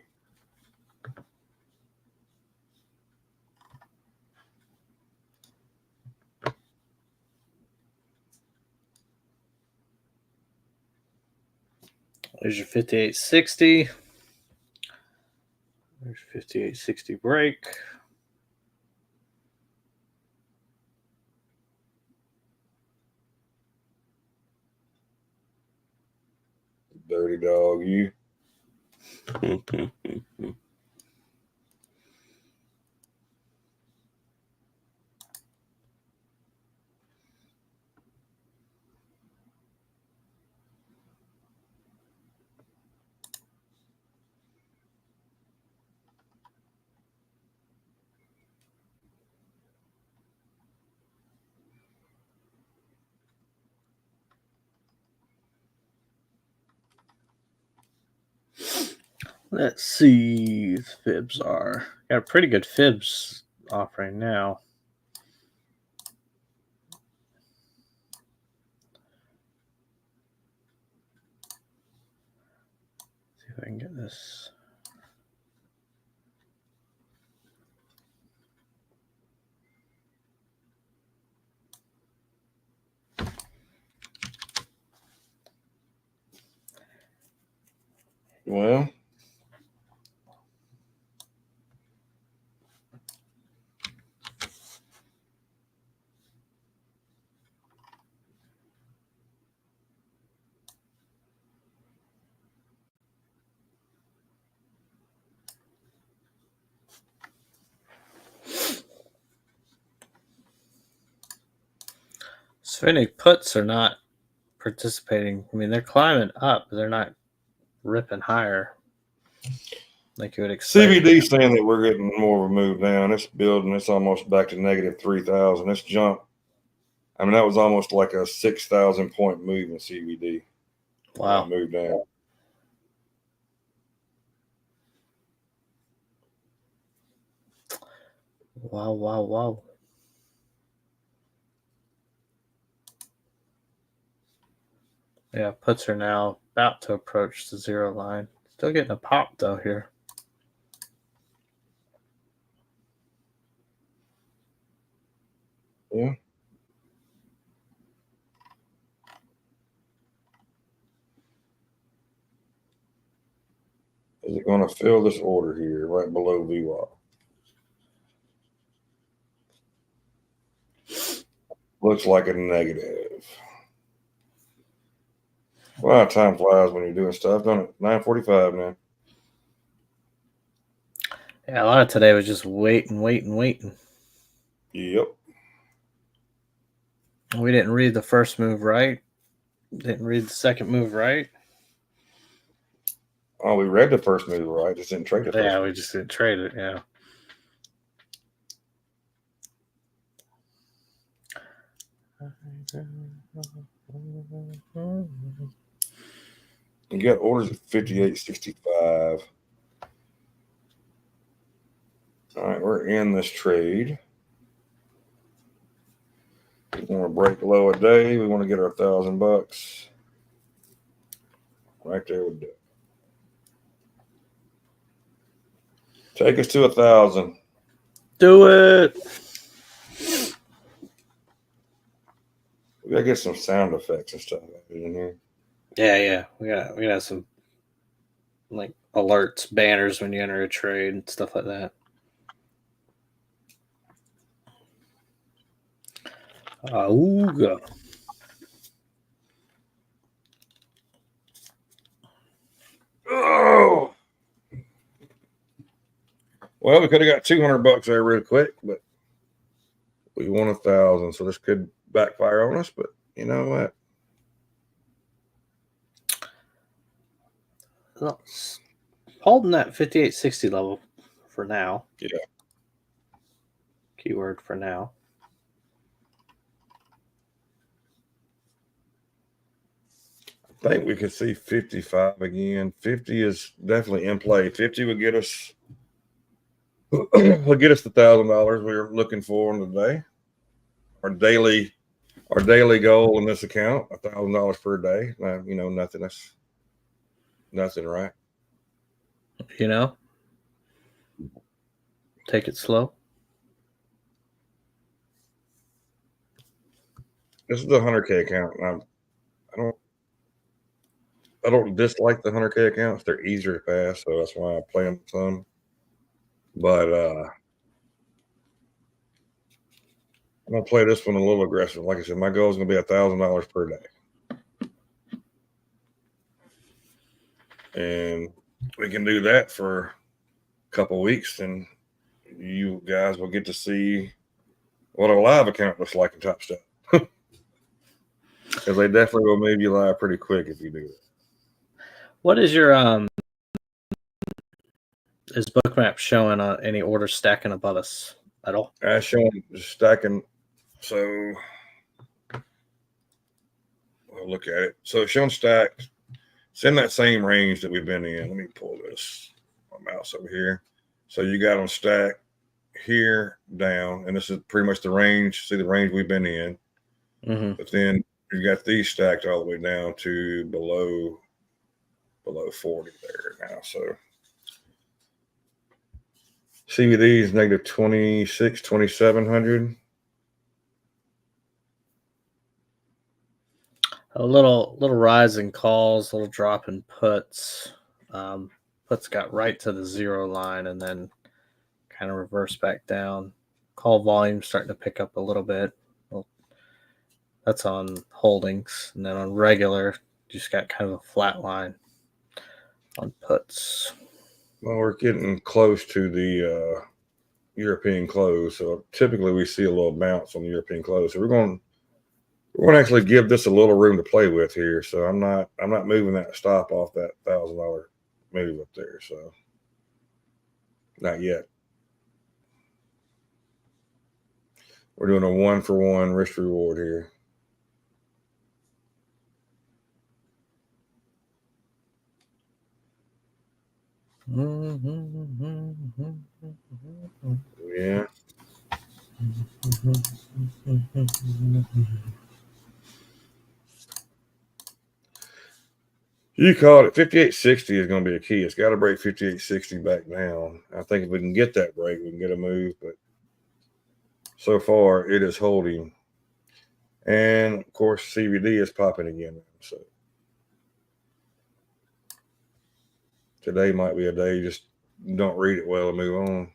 There's your 58.60. There's 58.60 break. Dirty dog, you. Let's see what fibs are. Got a pretty good fibs offering now. See if I can get this. Well, Sphinx puts are not participating. I mean, they're climbing up, but they're not ripping higher like you would expect. CVD saying that we're getting more of a move down. It's building. It's almost back to negative 3,000. It's jump. I mean, that was almost like a 6,000 point move in CVD. Wow. Move down. Wow, wow, wow. Yeah, puts are now about to approach the zero line. Still getting a pop, though, here. Yeah. Is it going to fill this order here right below VWAP? Looks like a negative. Wow, time flies when you're doing stuff, don't it? 9:45 now. Yeah, a lot of today was just waiting. Yep. We didn't read the first move right. Didn't read the second move right. Oh, we read the first move right. Just didn't trade the first. Yeah, we just didn't trade it. Yeah. You got orders at 58.65. All right, we're in this trade. We want to break low a day. We want to get our $1,000 right there with that. Take us to 1,000. Do it. We gotta get some sound effects and stuff in here. Yeah. We got some like alerts, banners when you enter a trade and stuff like that. Ooga. Oh, well, we could have got $200 there real quick, but we won 1,000, so this could backfire on us. But you know what? Well, holding that 5860 level for now. Yeah. Keyword for now. I think we could see 55 again. 50 is definitely in play. 50 would get us the $1,000 we were looking for in the day. Our daily goal in this account, $1,000 per day. Nothing. That's nothing, right? Take it slow. This is the 100K account. I don't dislike the 100K accounts. They're easier to pass, so that's why I play them some. But I'm gonna play this one a little aggressive. Like I said, my goal is gonna be $1,000 per day, and we can do that for a couple weeks, and you guys will get to see what a live account looks like in Top Step. Because they definitely will move you live pretty quick if you do that. What is your is Bookmap showing any orders stacking above us at all? Showing stacking. So we'll look at it. So it's showing stacked. It's in that same range that we've been in. Let me pull my mouse over here. So you got on stack here down, and this is pretty much the range. See the range we've been in. Mm-hmm. But then you got these stacked all the way down to below 40 there now. So CVD is negative 2,700. A little rise in calls, a little drop in puts. Puts got right to the zero line and then kind of reversed back down. Call volume starting to pick up a little bit. Well, that's on holdings, and then on regular, just got kind of a flat line on puts. Well, we're getting close to the European close, so typically we see a little bounce on the European close. So we're going to actually give this a little room to play with here. So I'm not moving that stop off that $1,000 move up there. So not yet. We're doing a 1-for-1 risk reward here. Yeah. You called it. 5860 is going to be a key. It's got to break 5860 back down. I think if we can get that break, we can get a move. But so far, it is holding. And of course, CVD is popping again. So today might be a day you just don't read it well and move on.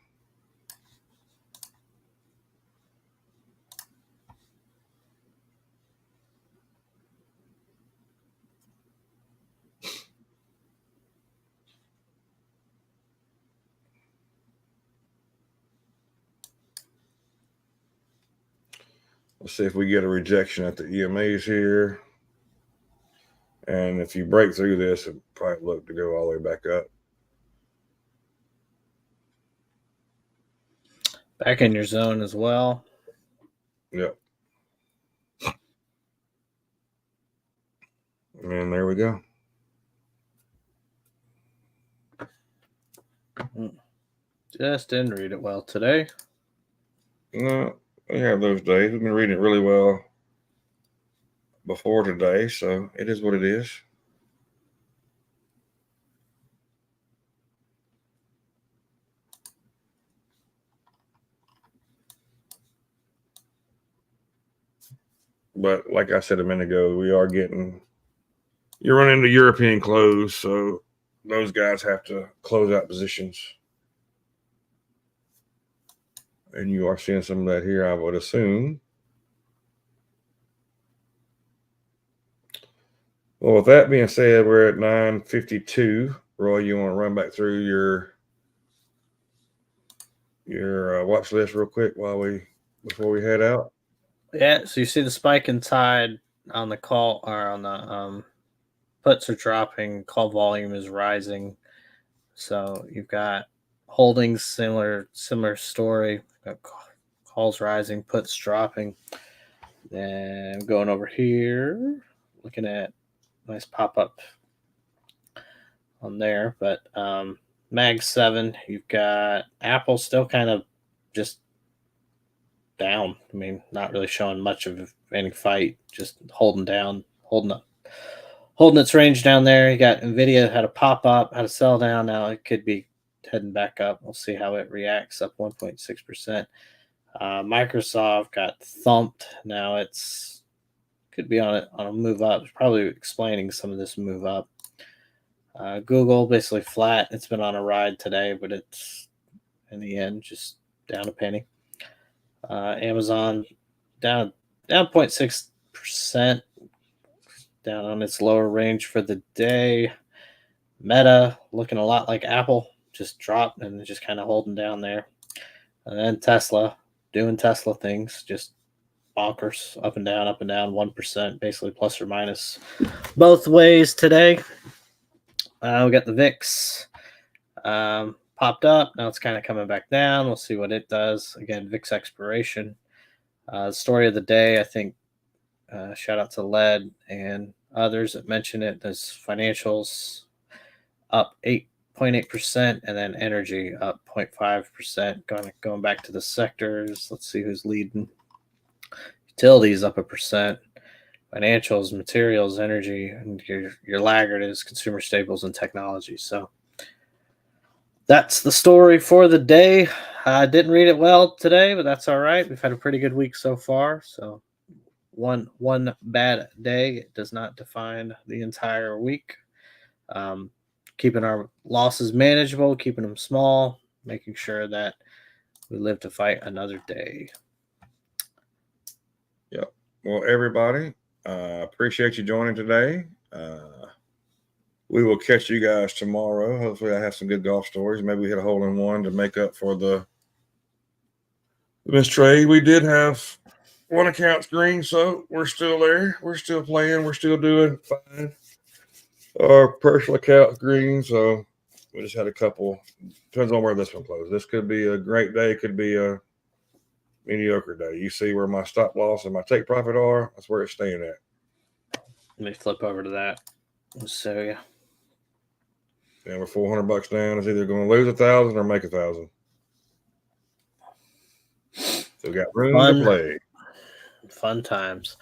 Let's see if we get a rejection at the EMAs here. And if you break through this, it probably look to go all the way back up. Back in your zone as well. Yep. And there we go. Just didn't read it well today. No, we have those days. We've been reading it really well before today, so it is what it is. But like I said a minute ago, you're running into European close, so those guys have to close out positions. And you are seeing some of that here, I would assume. Well, with that being said, we're at 9:52. Roy, you want to run back through your watch list real quick before we head out? Yeah, so you see the spike in tide on the call, or on the puts are dropping, call volume is rising. So you've got holdings, similar story. Calls rising, puts dropping. Then going over here, looking at nice pop up on there. But Mag 7, you've got Apple still kind of just down. I mean, not really showing much of any fight, just holding its range down there. You got Nvidia had a pop up, had a sell down. Now it could be heading back up. We'll see how it reacts, up 1.6%. Microsoft got thumped. Now it's could be on a move up. It's probably explaining some of this move up. Google basically flat. It's been on a ride today, but it's in the end just down a penny. Amazon down 0.6%, down on its lower range for the day. Meta looking a lot like Apple, just dropped and just kind of holding down there. And then Tesla doing Tesla things, just bonkers, up and down, 1%, basically plus or minus both ways today. We got the VIX popped up. Now it's kind of coming back down. We'll see what it does. Again, VIX expiration. Story of the day, I think, shout out to LED and others that mentioned it. There's financials up 8.8%, and then energy up 0.5%. Going back to the sectors, let's see who's leading. Utilities up 1%. Financials, materials, energy, and your laggard is consumer staples and technology. So that's the story for the day. I didn't read it well today, but that's all right. We've had a pretty good week so far. So one bad day does not define the entire week. Keeping our losses manageable, keeping them small, making sure that we live to fight another day. Yep. Well, everybody, appreciate you joining today. We will catch you guys tomorrow. Hopefully I have some good golf stories. Maybe we hit a hole in one to make up for the missed trade. We did have one account green, so we're still there. We're still playing. We're still doing fine. Our personal account green, so we just had a couple. Depends on where this one closes. This could be a great day. Could be a mediocre day. You see where my stop loss and my take profit are. That's where it's staying at. Let me flip over to that. So yeah. And we're $400 down. It's either going to lose 1,000 or make 1,000. So we got room to play. Fun times.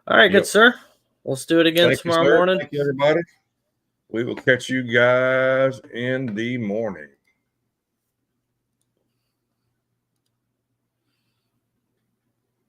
All right, good sir. Let's do it again tomorrow morning. Thank you, everybody. We will catch you guys in the morning.